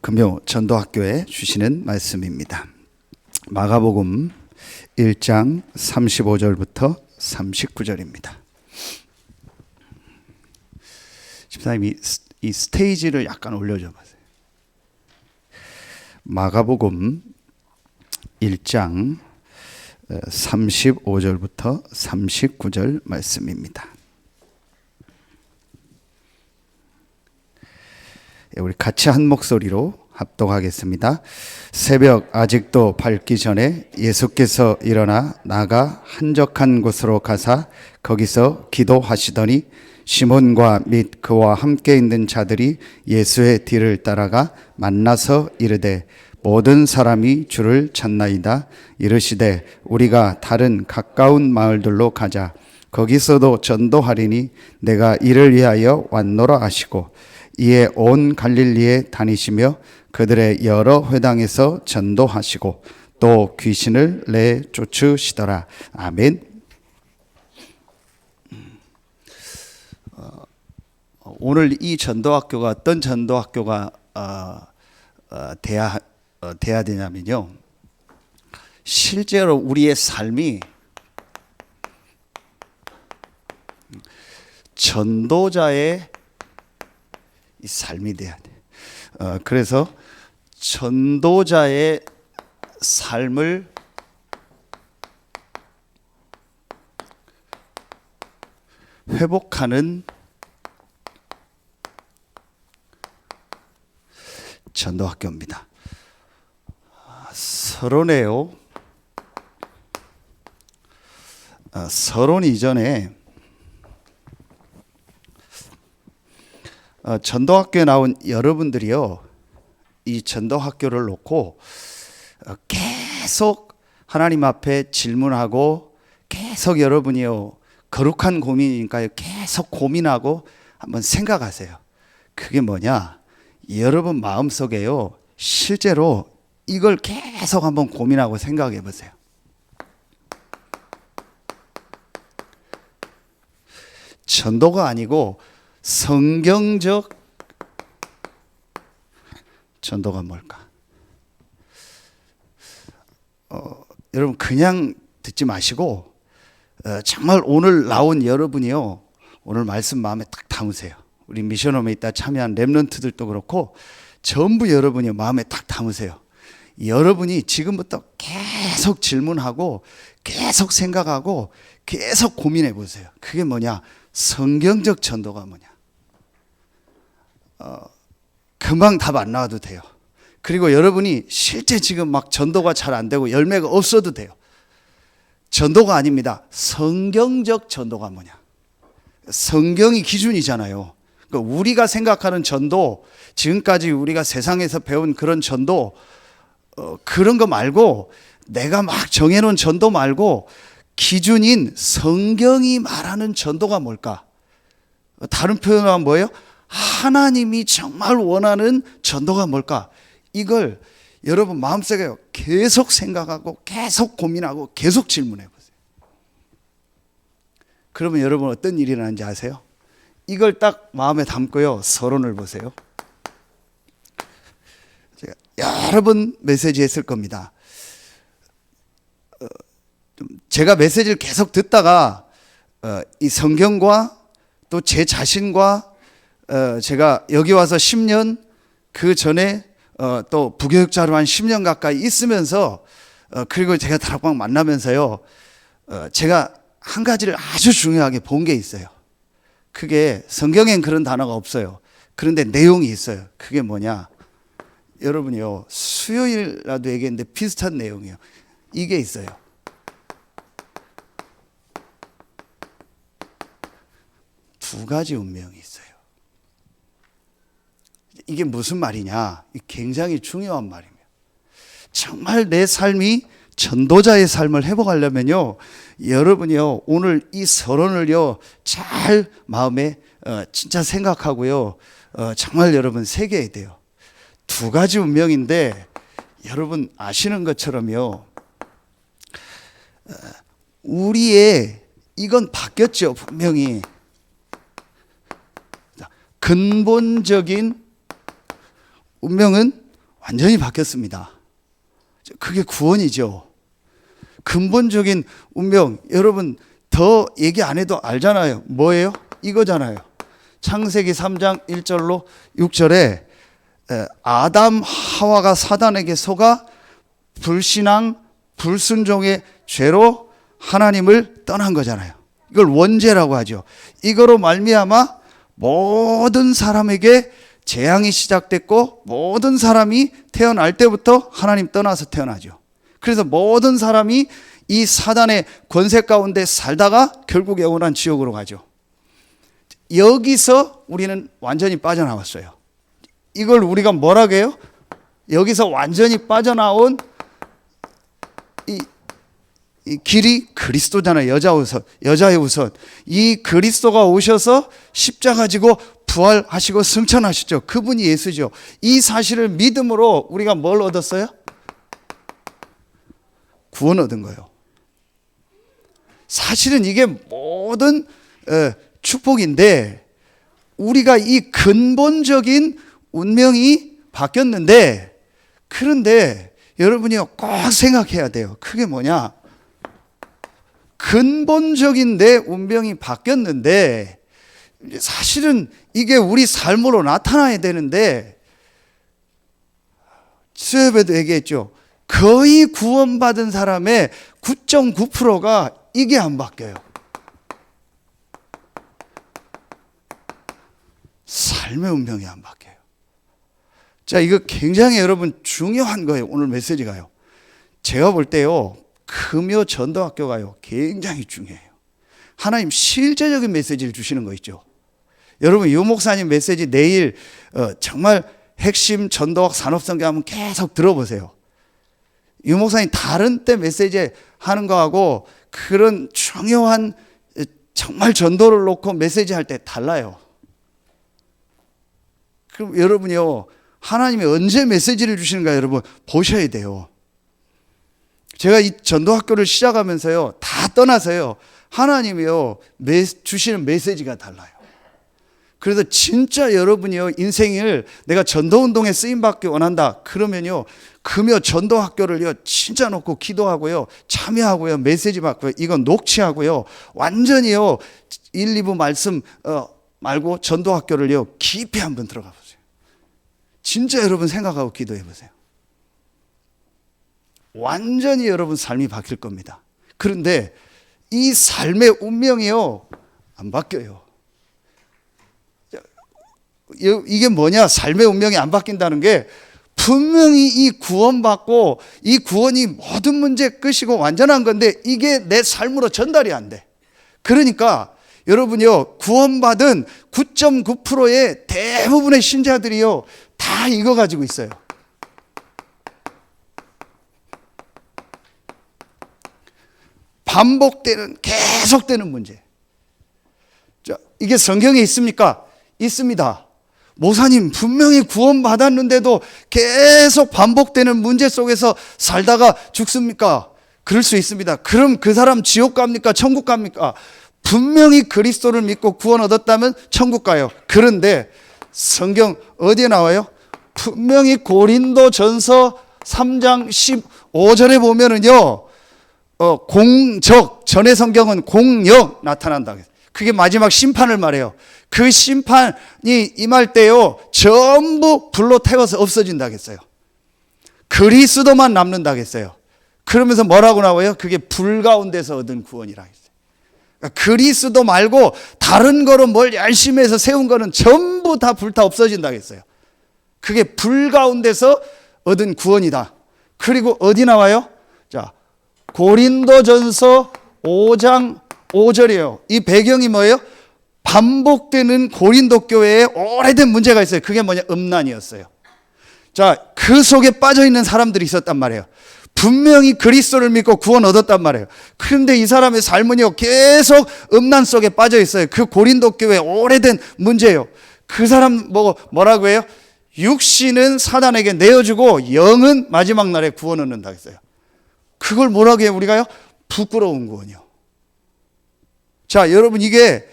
금요 전도학교에 주시는 말씀입니다. 마가복음 1장 35절부터 39절입니다. 집사님이 이 스테이지를 약간 올려줘 보세요. 마가복음 1장 35절부터 39절 말씀입니다. 우리 같이 한 목소리로 합독하겠습니다. 새벽 아직도 밝기 전에 예수께서 일어나 나가 한적한 곳으로 가사 거기서 기도하시더니 시몬과 및 그와 함께 있는 자들이 예수의 뒤를 따라가 만나서 이르되 모든 사람이 주를 찾나이다. 이르시되 우리가 다른 가까운 마을들로 가자. 거기서도 전도하리니 내가 이를 위하여 왔노라 하시고 이에 온 갈릴리에 다니시며 그들의 여러 회당에서 전도하시고 또 귀신을 내쫓으시더라. 아멘. 오늘 이 전도학교가 어떤 전도학교가 돼야 되냐면요, 실제로 우리의 삶이 전도자의 이 삶이 돼야 돼. 그래서 전도자의 삶을 회복하는 전도학교입니다. 서론이에요. 서론 이전에 전도학교에 나온 여러분들이요, 이 전도학교를 놓고 계속 하나님 앞에 질문하고 계속 여러분이요, 거룩한 고민이니까요, 계속 고민하고 한번 생각하세요. 그게 뭐냐? 여러분 마음속에요, 실제로 이걸 계속 한번 고민하고 생각해 보세요. 전도가 아니고 성경적 전도가 뭘까? 여러분 그냥 듣지 마시고 정말 오늘 나온 여러분이요, 오늘 말씀 마음에 딱 담으세요. 우리 미션홈에 있다 참여한 렘넌트들도 그렇고 전부 여러분이 마음에 딱 담으세요. 여러분이 지금부터 계속 질문하고 계속 생각하고 계속 고민해 보세요. 그게 뭐냐? 성경적 전도가 뭐냐? 금방 답 안 나와도 돼요. 그리고 여러분이 실제 지금 막 전도가 잘 안 되고 열매가 없어도 돼요. 전도가 아닙니다. 성경적 전도가 뭐냐? 성경이 기준이잖아요. 그러니까 우리가 생각하는 전도, 지금까지 우리가 세상에서 배운 그런 전도, 그런 거 말고, 내가 막 정해놓은 전도 말고 기준인 성경이 말하는 전도가 뭘까? 다른 표현은 뭐예요? 하나님이 정말 원하는 전도가 뭘까? 이걸 여러분 마음속에 계속 생각하고 계속 고민하고 계속 질문해 보세요. 그러면 여러분 어떤 일이 일어나는지 아세요? 이걸 딱 마음에 담고요, 서론을 보세요. 제가 여러 번 메시지 했을 겁니다. 제가 메시지를 계속 듣다가 이 성경과 또 제 자신과 제가 여기 와서 10년, 그 전에 또 부교육자로 한 10년 가까이 있으면서 그리고 제가 다락방 만나면서요, 제가 한 가지를 아주 중요하게 본 게 있어요. 그게 성경엔 그런 단어가 없어요. 그런데 내용이 있어요. 그게 뭐냐? 여러분이요, 수요일라도 얘기했는데 비슷한 내용이에요. 이게 있어요. 두 가지 운명이 있어요. 이게 무슨 말이냐? 굉장히 중요한 말입니다. 정말 내 삶이 전도자의 삶을 회복하려면요, 여러분이요, 오늘 이 서론을요, 잘 마음에 진짜 생각하고요, 정말 여러분 새겨야 돼요. 두 가지 운명인데 여러분 아시는 것처럼요, 우리의 이건 바뀌었죠, 분명히. 근본적인 운명은 완전히 바뀌었습니다. 그게 구원이죠. 근본적인 운명, 여러분 더 얘기 안 해도 알잖아요. 뭐예요? 이거잖아요. 창세기 3장 1절로 6절에 아담 하와가 사단에게 속아 불신앙 불순종의 죄로 하나님을 떠난 거잖아요. 이걸 원죄라고 하죠. 이거로 말미암아 모든 사람에게 재앙이 시작됐고 모든 사람이 태어날 때부터 하나님 떠나서 태어나죠. 그래서 모든 사람이 이 사단의 권세 가운데 살다가 결국 영원한 지옥으로 가죠. 여기서 우리는 완전히 빠져나왔어요. 이걸 우리가 뭐라고 해요? 여기서 완전히 빠져나온 이 길이 그리스도잖아요. 여자의 우선. 이 그리스도가 오셔서 십자가 지고 부활하시고 승천하시죠. 그분이 예수죠. 이 사실을 믿음으로 우리가 뭘 얻었어요? 구원 얻은 거예요. 사실은 이게 모든 축복인데 우리가 이 근본적인 운명이 바뀌었는데, 그런데 여러분이 꼭 생각해야 돼요. 그게 뭐냐? 근본적인 내 운명이 바뀌었는데 사실은 이게 우리 삶으로 나타나야 되는데, 수협에도 얘기했죠. 거의 구원받은 사람의 9.9%가 이게 안 바뀌어요. 삶의 운명이 안 바뀌어요. 자, 이거 굉장히 여러분 중요한 거예요. 오늘 메시지가요. 제가 볼 때요, 금요 전도학교가요 굉장히 중요해요. 하나님 실제적인 메시지를 주시는 거 있죠. 여러분 유 목사님 메시지 내일 정말 핵심 전도학 산업성경 한번 계속 들어보세요. 유 목사님 다른 때 메시지 하는 거하고 그런 중요한 정말 전도를 놓고 메시지 할 때 달라요. 그럼 여러분이요, 하나님이 언제 메시지를 주시는가 여러분 보셔야 돼요. 제가 이 전도학교를 시작하면서요, 다 떠나서요, 하나님이요 주시는 메시지가 달라요. 그래서 진짜 여러분이요 인생을 내가 전도운동에 쓰임받기 원한다 그러면요, 금요 전도학교를요 진짜 놓고 기도하고요, 참여하고요, 메시지 받고요, 이건 녹취하고요, 완전히요 1, 2부 말씀 말고 전도학교를요 깊이 한번 들어가 보세요. 진짜 여러분 생각하고 기도해 보세요. 완전히 여러분 삶이 바뀔 겁니다. 그런데 이 삶의 운명이요 안 바뀌어요. 이게 뭐냐? 삶의 운명이 안 바뀐다는 게, 분명히 이 구원받고 이 구원이 모든 문제 끝이고 완전한 건데 이게 내 삶으로 전달이 안 돼. 그러니까 여러분이요 구원받은 9.9%의 대부분의 신자들이요 다 이거 가지고 있어요. 반복되는, 계속되는 문제. 자, 이게 성경에 있습니까? 있습니다. 목사님 분명히 구원받았는데도 계속 반복되는 문제 속에서 살다가 죽습니까? 그럴 수 있습니다. 그럼 그 사람 지옥 갑니까? 천국 갑니까? 분명히 그리스도를 믿고 구원 얻었다면 천국 가요. 그런데 성경 어디에 나와요? 분명히 고린도전서 3장 15절에 보면은요, 공적, 전의 성경은 공역 나타난다. 그게 마지막 심판을 말해요. 그 심판이 임할 때요 전부 불로 태워서 없어진다 했어요. 그리스도만 남는다 했어요. 그러면서 뭐라고 나와요? 그게 불 가운데서 얻은 구원이라 했어요. 그러니까 그리스도 말고 다른 거로 뭘 열심히 해서 세운 거는 전부 다 불타 없어진다 했어요. 그게 불 가운데서 얻은 구원이다. 그리고 어디 나와요? 자, 고린도전서 5장 5절이에요. 이 배경이 뭐예요? 반복되는 고린도 교회에 오래된 문제가 있어요. 그게 뭐냐? 음란이었어요. 자, 그 속에 빠져 있는 사람들이 있었단 말이에요. 분명히 그리스도를 믿고 구원 얻었단 말이에요. 그런데 이 사람의 삶은요 계속 음란 속에 빠져 있어요. 그 고린도 교회 오래된 문제예요. 그 사람 뭐라고 해요? 육신은 사단에게 내어주고 영은 마지막 날에 구원 얻는다 했어요. 그걸 뭐라고 해요? 우리가요? 부끄러운 구원이요. 자, 여러분 이게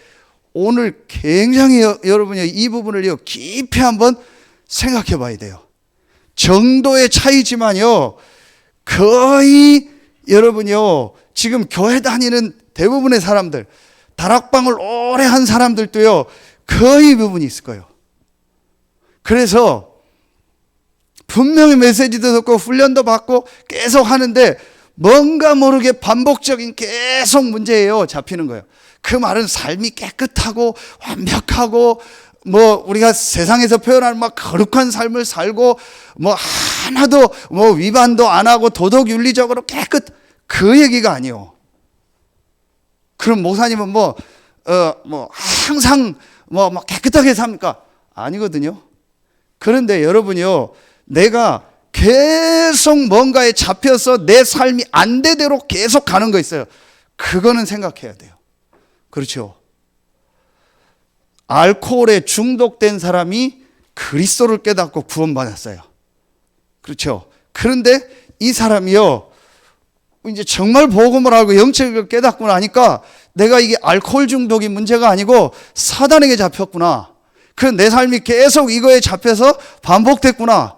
오늘 굉장히 여러분이 이 부분을 깊이 한번 생각해 봐야 돼요. 정도의 차이지만요, 거의 여러분요, 지금 교회 다니는 대부분의 사람들, 다락방을 오래 한 사람들도요, 거의 부분이 있을 거예요. 그래서 분명히 메시지도 듣고 훈련도 받고 계속 하는데 뭔가 모르게 반복적인 계속 문제예요. 잡히는 거예요. 그 말은 삶이 깨끗하고 완벽하고 뭐 우리가 세상에서 표현하는 막 거룩한 삶을 살고 뭐 하나도 뭐 위반도 안 하고 도덕 윤리적으로 깨끗, 그 얘기가 아니에요. 그럼 목사님은 뭐 항상 뭐 깨끗하게 삽니까? 아니거든요. 그런데 여러분이요, 내가 계속 뭔가에 잡혀서 내 삶이 안 되대로 계속 가는 거 있어요. 그거는 생각해야 돼요. 그렇죠. 알코올에 중독된 사람이 그리스도를 깨닫고 구원받았어요. 그렇죠. 그런데 이 사람이요, 이제 정말 복음을 알고 영적을 깨닫고 나니까 내가 이게 알코올 중독이 문제가 아니고 사단에게 잡혔구나. 그래서 내 삶이 계속 이거에 잡혀서 반복됐구나.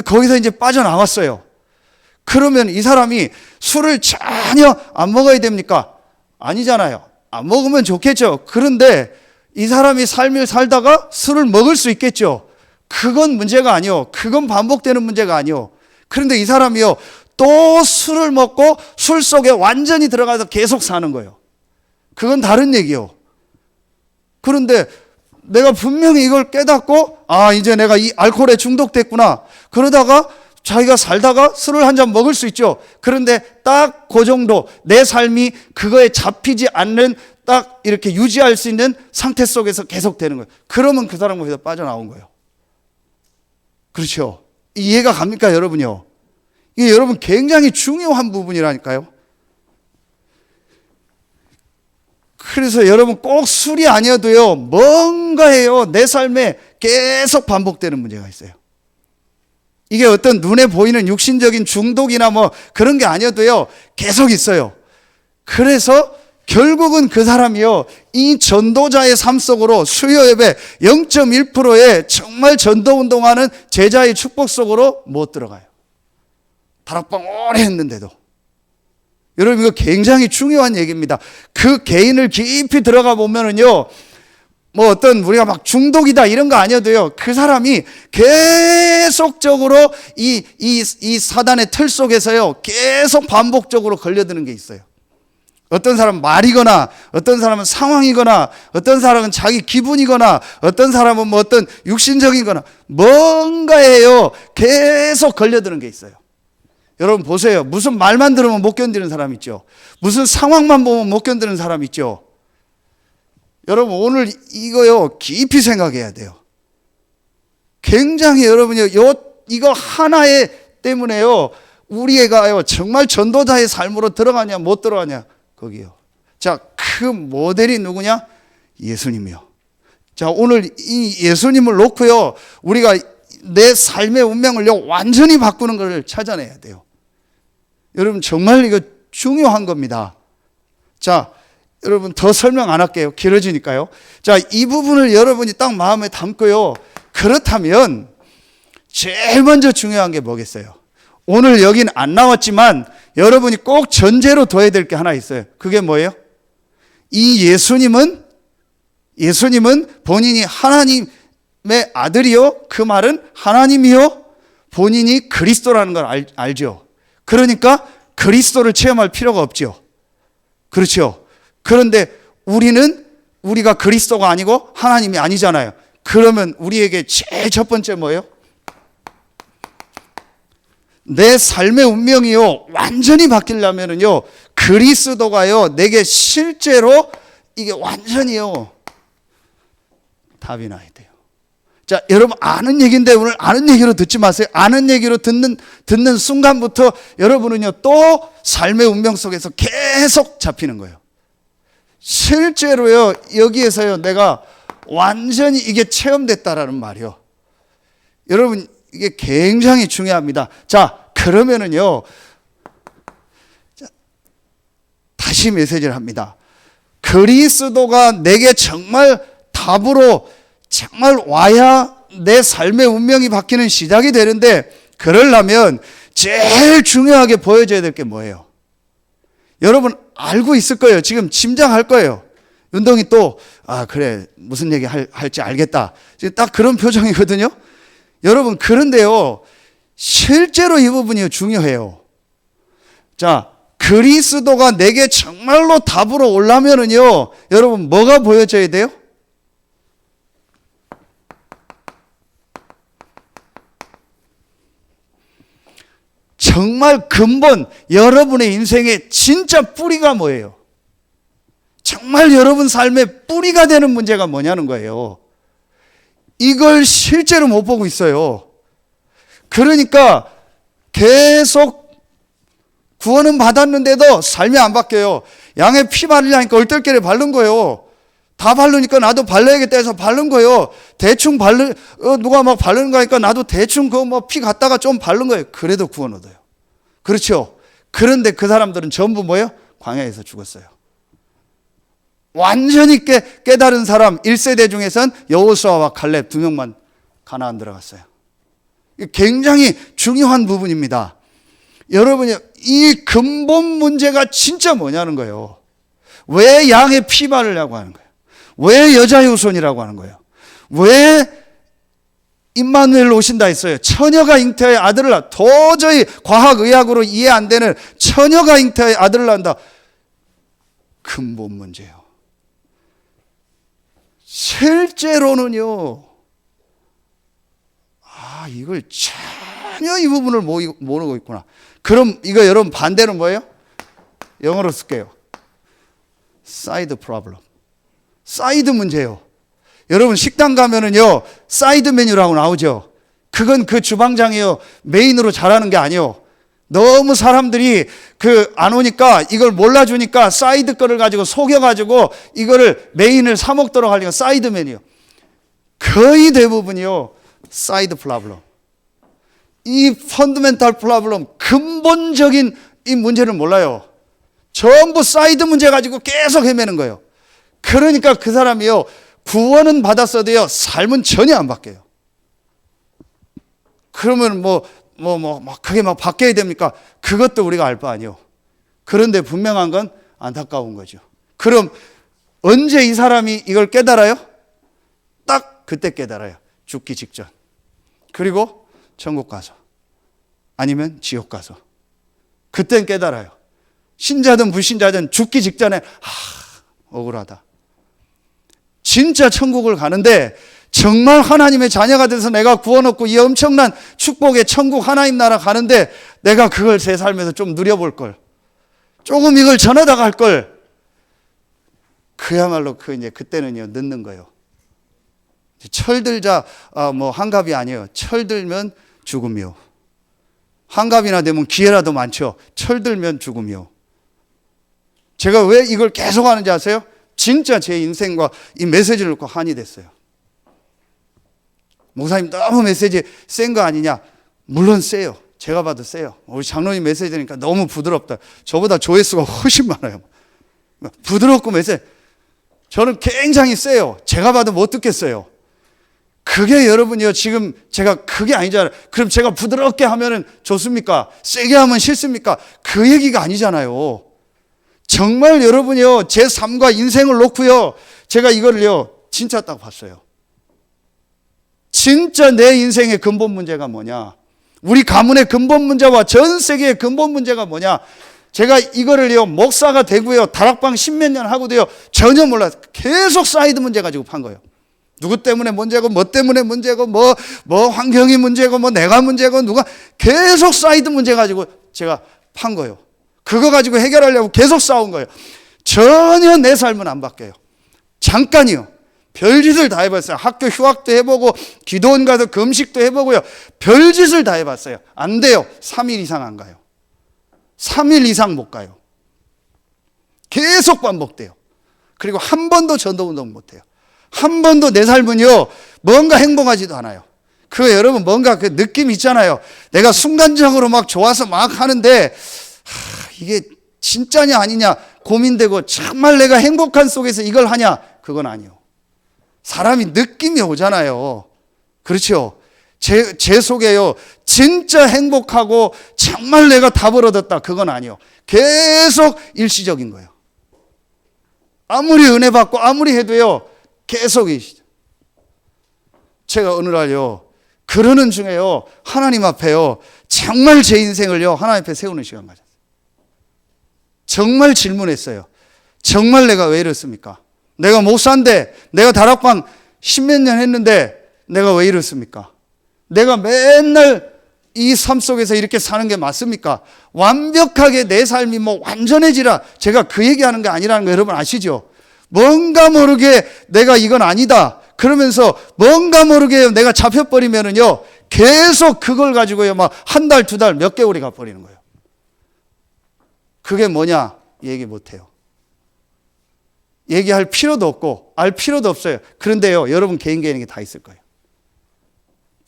거기서 이제 빠져나왔어요. 그러면 이 사람이 술을 전혀 안 먹어야 됩니까? 아니잖아요. 안 먹으면 좋겠죠. 그런데 이 사람이 삶을 살다가 술을 먹을 수 있겠죠. 그건 문제가 아니요. 그건 반복되는 문제가 아니요. 그런데 이 사람이요, 또 술을 먹고 술 속에 완전히 들어가서 계속 사는 거예요. 그건 다른 얘기요. 그런데 내가 분명히 이걸 깨닫고, 아, 이제 내가 이 알코올에 중독됐구나. 그러다가 자기가 살다가 술을 한 잔 먹을 수 있죠. 그런데 딱 그 정도, 내 삶이 그거에 잡히지 않는 딱 이렇게 유지할 수 있는 상태 속에서 계속 되는 거예요. 그러면 그 사람은 거기서 빠져나온 거예요. 그렇죠. 이해가 갑니까, 여러분요? 이게 여러분 굉장히 중요한 부분이라니까요. 그래서 여러분 꼭 술이 아니어도요, 뭔가예요, 내 삶에 계속 반복되는 문제가 있어요. 이게 어떤 눈에 보이는 육신적인 중독이나 뭐 그런 게 아니어도요, 계속 있어요. 그래서 결국은 그 사람이요, 이 전도자의 삶 속으로 수요 예배 0.1%의 정말 전도 운동하는 제자의 축복 속으로 못 들어가요. 다락방 오래 했는데도. 여러분, 이거 굉장히 중요한 얘기입니다. 그 개인을 깊이 들어가 보면은요, 뭐 어떤 우리가 막 중독이다 이런 거 아니어도요, 그 사람이 계속적으로 이 사단의 틀 속에서요, 계속 반복적으로 걸려드는 게 있어요. 어떤 사람은 말이거나, 어떤 사람은 상황이거나, 어떤 사람은 자기 기분이거나, 어떤 사람은 뭐 어떤 육신적인 거나, 뭔가에요, 계속 걸려드는 게 있어요. 여러분 보세요. 무슨 말만 들으면 못 견디는 사람 있죠. 무슨 상황만 보면 못 견디는 사람 있죠. 여러분 오늘 이거요, 깊이 생각해야 돼요. 굉장히 여러분요, 이거 하나에 때문에요, 우리 애가요 정말 전도자의 삶으로 들어가냐 못 들어가냐, 거기요. 자, 그 모델이 누구냐? 예수님이요. 자, 오늘 이 예수님을 놓고요, 우리가 내 삶의 운명을요 완전히 바꾸는 것을 찾아내야 돼요. 여러분 정말 이거 중요한 겁니다. 자, 여러분 더 설명 안 할게요. 길어지니까요. 자, 이 부분을 여러분이 딱 마음에 담고요. 그렇다면 제일 먼저 중요한 게 뭐겠어요? 오늘 여긴 안 나왔지만 여러분이 꼭 전제로 둬야 될 게 하나 있어요. 그게 뭐예요? 이 예수님은 본인이 하나님의 아들이요, 그 말은 하나님이요, 본인이 그리스도라는 걸 알죠. 그러니까 그리스도를 체험할 필요가 없죠. 그렇죠. 그런데 우리가 그리스도가 아니고 하나님이 아니잖아요. 그러면 우리에게 제일 첫 번째 뭐예요? 내 삶의 운명이요 완전히 바뀌려면은요, 그리스도가요 내게 실제로 이게 완전히요 답이 나야 돼요. 자, 여러분 아는 얘기인데 오늘 아는 얘기로 듣지 마세요. 아는 얘기로 듣는 순간부터 여러분은요 또 삶의 운명 속에서 계속 잡히는 거예요. 실제로요 여기에서요 내가 완전히 이게 체험됐다라는 말이요. 여러분 이게 굉장히 중요합니다. 자, 그러면은요, 자, 다시 메시지를 합니다. 그리스도가 내게 정말 답으로 정말 와야 내 삶의 운명이 바뀌는 시작이 되는데, 그러려면 제일 중요하게 보여줘야 될 게 뭐예요? 여러분 알고 있을 거예요. 지금 짐작할 거예요. 윤동이 또 그래 무슨 얘기 할지 알겠다. 지금 딱 그런 표정이거든요. 여러분 그런데요. 실제로 이 부분이 중요해요. 자, 그리스도가 내게 정말로 답으로 오려면은요. 여러분 뭐가 보여져야 돼요? 정말 근본 여러분의 인생의 진짜 뿌리가 뭐예요? 정말 여러분 삶의 뿌리가 되는 문제가 뭐냐는 거예요. 이걸 실제로 못 보고 있어요. 그러니까 계속 구원은 받았는데도 삶이 안 바뀌어요. 양의 피 바르려니까 얼떨결에 바른 거예요. 다 바르니까 나도 발라야겠다 해서 바른 거예요. 대충 누가 막 바르는 거 하니까 나도 대충 피 갖다가 좀 바른 거예요. 그래도 구원 얻어요. 그렇죠. 그런데 그 사람들은 전부 뭐예요? 광야에서 죽었어요. 완전히 깨달은 사람 1세대 중에선 여호수아와 갈렙 2명만 가나안 들어갔어요. 굉장히 중요한 부분입니다. 여러분이 이 근본 문제가 진짜 뭐냐는 거예요. 왜 양의 피 바르려고 하는 거예요? 왜 여자의 후손이라고 하는 거예요? 왜 임마누엘 오신다 했어요? 처녀가 잉태의 아들을 낳아. 도저히 과학의학으로 이해 안 되는 처녀가 잉태의 아들을 낳는다. 근본 문제예요. 실제로는요. 이걸 전혀 이 부분을 모르고 있구나. 그럼 이거 여러분 반대는 뭐예요? 영어로 쓸게요. 사이드 프로블럼. 사이드 문제예요. 여러분 식당 가면은요 사이드 메뉴라고 나오죠. 그건 그 주방장이요 메인으로 잘하는 게 아니에요. 너무 사람들이 안 오니까 이걸 몰라주니까 사이드 거를 가지고 속여가지고 이거를 메인을 사 먹도록 하려고 사이드 메뉴. 거의 대부분이요 사이드 프로블럼. 이 펀더멘탈 프로블럼 근본적인 이 문제를 몰라요. 전부 사이드 문제 가지고 계속 헤매는 거예요. 그러니까 그 사람이요 구원은 받았어도요 삶은 전혀 안 바뀌어요. 그러면 그게 막 바뀌어야 됩니까? 그것도 우리가 알 바 아니에요. 그런데 분명한 건 안타까운 거죠. 그럼 언제 이 사람이 이걸 깨달아요? 딱 그때 깨달아요. 죽기 직전. 그리고 천국 가서 아니면 지옥 가서 그땐 깨달아요. 신자든 불신자든 죽기 직전에 억울하다. 진짜 천국을 가는데 정말 하나님의 자녀가 돼서 내가 구원 얻고 이 엄청난 축복의 천국 하나님 나라 가는데 내가 그걸 제 삶에서 좀 누려볼 걸. 조금 이걸 전하다 갈 걸. 그야말로 그때는요 늦는 거예요. 철들자 한갑이 아니에요. 철들면 죽음이요. 한갑이나 되면 기회라도 많죠. 철들면 죽음이요. 제가 왜 이걸 계속 하는지 아세요? 진짜 제 인생과 이 메시지를 놓고 한이 됐어요. 목사님 너무 메시지 센 거 아니냐? 물론 세요. 제가 봐도 세요. 우리 장로님 메시지 들으니까 너무 부드럽다. 저보다 조회수가 훨씬 많아요. 부드럽고 메시지. 저는 굉장히 세요. 제가 봐도 못 듣겠어요. 그게 여러분이요 지금 제가 그게 아니잖아요. 그럼 제가 부드럽게 하면은 좋습니까? 세게 하면 싫습니까? 그 얘기가 아니잖아요. 정말 여러분이요 제 삶과 인생을 놓고요 제가 이거를요 진짜 딱 봤어요. 진짜 내 인생의 근본 문제가 뭐냐? 우리 가문의 근본 문제와 전 세계의 근본 문제가 뭐냐? 제가 이거를요 목사가 되고요 다락방 10몇 년 하고도요 전혀 몰라요. 계속 사이드 문제 가지고 판 거예요. 누구 때문에 문제고 뭐 때문에 문제고 뭐 환경이 문제고 뭐 내가 문제고 누가 계속 사이드 문제 가지고 제가 판 거예요. 그거 가지고 해결하려고 계속 싸운 거예요. 전혀 내 삶은 안 바뀌어요. 잠깐이요. 별짓을 다 해봤어요. 학교 휴학도 해보고 기도원 가서 금식도 해보고요. 별짓을 다 해봤어요. 안 돼요. 3일 이상 안 가요. 3일 이상 못 가요. 계속 반복돼요. 그리고 한 번도 전도운동 못해요. 한 번도 내 삶은요 뭔가 행복하지도 않아요. 그거 여러분 뭔가 그 느낌 있잖아요. 내가 순간적으로 막 좋아서 막 하는데 이게 진짜냐 아니냐 고민되고 정말 내가 행복한 속에서 이걸 하냐 그건 아니에요. 사람이 느낌이 오잖아요. 그렇죠. 제 속에요 진짜 행복하고 정말 내가 답을 얻었다, 그건 아니요. 계속 일시적인 거예요. 아무리 은혜 받고 아무리 해도요, 계속 일시적. 제가 어느 날요, 그러는 중에요, 하나님 앞에요, 정말 제 인생을요, 하나님 앞에 세우는 시간 가졌어요. 정말 질문했어요. 정말 내가 왜 이렇습니까? 내가 목사인데, 내가 다락방 10몇 년 했는데 내가 왜 이렇습니까? 내가 맨날 이 삶 속에서 이렇게 사는 게 맞습니까? 완벽하게 내 삶이 뭐 완전해지라, 제가 그 얘기하는 게 아니라는 거 여러분 아시죠? 뭔가 모르게 내가 이건 아니다 그러면서 뭔가 모르게 내가 잡혀버리면은요, 계속 그걸 가지고요, 막 한 달, 두 달, 몇 개월이 가버리는 거예요. 그게 뭐냐? 얘기 못해요. 얘기할 필요도 없고 알 필요도 없어요. 그런데요, 여러분 개인에게 다 있을 거예요.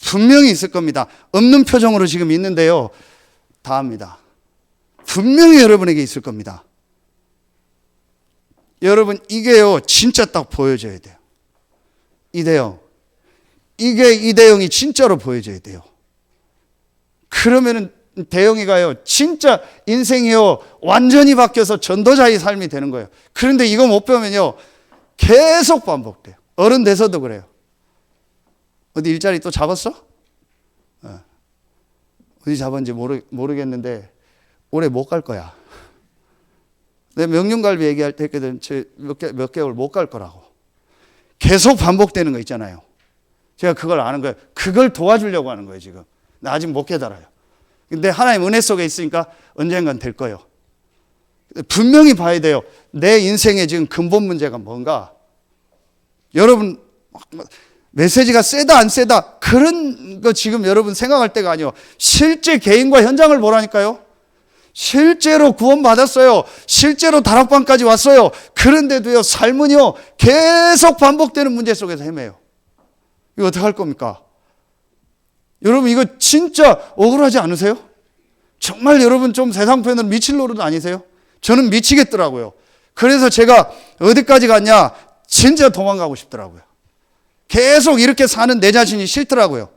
분명히 있을 겁니다. 없는 표정으로 지금 있는데요, 다 합니다. 분명히 여러분에게 있을 겁니다. 여러분, 이게요, 진짜 딱 보여져야 돼요. 이대영, 이게 이대영이 진짜로 보여져야 돼요. 그러면은 대영이가요, 진짜 인생이요, 완전히 바뀌어서 전도자의 삶이 되는 거예요. 그런데 이거 못 배우면요, 계속 반복돼요. 어른 돼서도 그래요. 어디 일자리 또 잡았어? 어디 잡았는지 모르겠는데 올해 못 갈 거야. 내 명륜갈비 얘기할 때 했거든. 몇 개월 못 갈 거라고. 계속 반복되는 거 있잖아요. 제가 그걸 아는 거예요. 그걸 도와주려고 하는 거예요, 지금. 나 아직 못 깨달아요. 근데 하나님 은혜 속에 있으니까 언젠간 될 거예요. 분명히 봐야 돼요. 내 인생의 지금 근본 문제가 뭔가. 여러분, 메시지가 세다 안 세다 그런 거 지금 여러분 생각할 때가 아니에요. 실제 개인과 현장을 보라니까요. 실제로 구원받았어요. 실제로 다락방까지 왔어요. 그런데도요, 삶은요, 계속 반복되는 문제 속에서 헤매요. 이거 어떻게 할 겁니까? 여러분, 이거 진짜 억울하지 않으세요? 정말 여러분 좀 세상 편으로 미칠 노릇 아니세요? 저는 미치겠더라고요. 그래서 제가 어디까지 갔냐? 진짜 도망가고 싶더라고요. 계속 이렇게 사는 내 자신이 싫더라고요.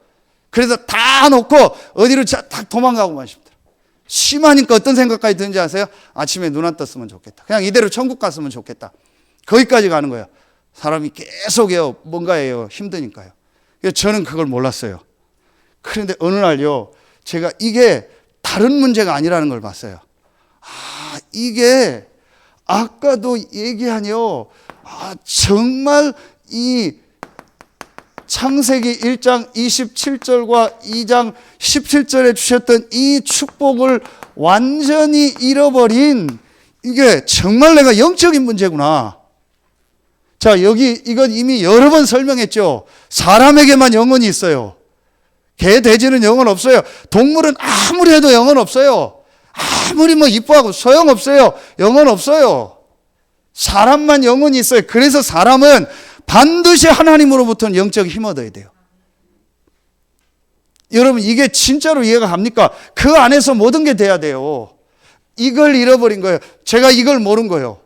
그래서 다 놓고 어디로 딱 도망가고만 싶더라고요. 심하니까 어떤 생각까지 드는지 아세요? 아침에 눈 안 떴으면 좋겠다. 그냥 이대로 천국 갔으면 좋겠다. 거기까지 가는 거예요. 사람이 계속해요. 뭔가예요. 힘드니까요. 저는 그걸 몰랐어요. 그런데 어느 날요, 제가 이게 다른 문제가 아니라는 걸 봤어요. 아, 이게 아까도 얘기하뇨. 아, 정말 이 창세기 1장 27절과 2장 17절에 주셨던 이 축복을 완전히 잃어버린, 이게 정말 내가 영적인 문제구나. 자, 여기 이건 이미 여러 번 설명했죠. 사람에게만 영혼이 있어요. 개, 돼지는 영혼 없어요. 동물은 아무리 해도 영혼 없어요. 아무리 뭐 이뻐하고 소용없어요. 영혼 없어요. 사람만 영혼이 있어요. 그래서 사람은 반드시 하나님으로부터는 영적 힘 얻어야 돼요. 여러분, 이게 진짜로 이해가 갑니까? 그 안에서 모든 게 돼야 돼요. 이걸 잃어버린 거예요. 제가 이걸 모른 거예요.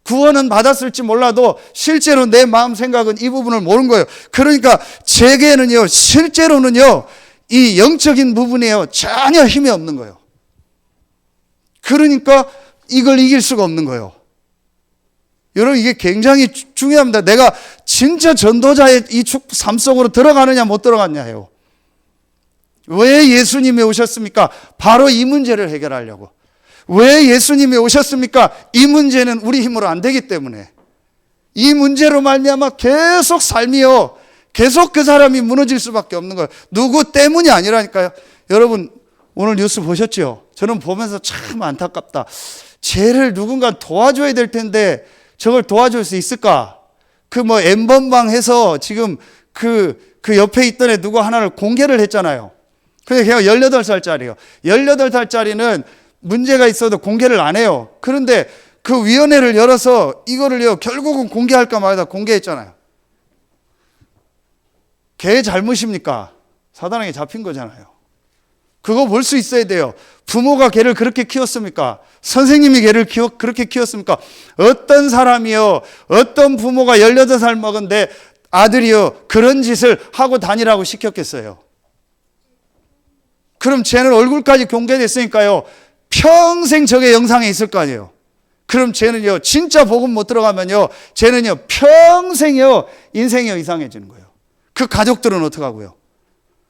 구원은 받았을지 몰라도 실제로 내 마음 생각은 이 부분을 모른 거예요. 그러니까 제게는요, 실제로는요, 이 영적인 부분에요, 전혀 힘이 없는 거예요. 그러니까 이걸 이길 수가 없는 거예요. 여러분, 이게 굉장히 중요합니다. 내가 진짜 전도자의 이 삶 속으로 들어가느냐 못 들어갔냐예요. 왜 예수님이 오셨습니까? 바로 이 문제를 해결하려고. 왜 예수님이 오셨습니까? 이 문제는 우리 힘으로 안 되기 때문에. 이 문제로 말미암아 계속 삶이요, 계속 그 사람이 무너질 수밖에 없는 거예요. 누구 때문이 아니라니까요. 여러분, 오늘 뉴스 보셨죠? 저는 보면서 참 안타깝다. 쟤를 누군가 도와줘야 될 텐데 저걸 도와줄 수 있을까? 그 뭐 N번방 해서 지금 그 옆에 있던 애 누구 하나를 공개를 했잖아요. 근데 걔가 18살짜리예요. 18살짜리는 문제가 있어도 공개를 안 해요. 그런데 그 위원회를 열어서 이거를요, 결국은 공개할까 말까 공개했잖아요. 걔의 잘못입니까? 사단에게 잡힌 거잖아요. 그거 볼 수 있어야 돼요. 부모가 걔를 그렇게 키웠습니까? 선생님이 걔를 그렇게 키웠습니까? 어떤 사람이요, 어떤 부모가 18살 먹은 내 아들이요, 그런 짓을 하고 다니라고 시켰겠어요? 그럼 쟤는 얼굴까지 공개됐으니까요, 평생 저게 영상에 있을 거 아니에요. 그럼 쟤는요, 진짜 복음 못 들어가면요, 쟤는요, 평생요, 인생이 이상해지는 거예요. 그 가족들은 어떡하고요?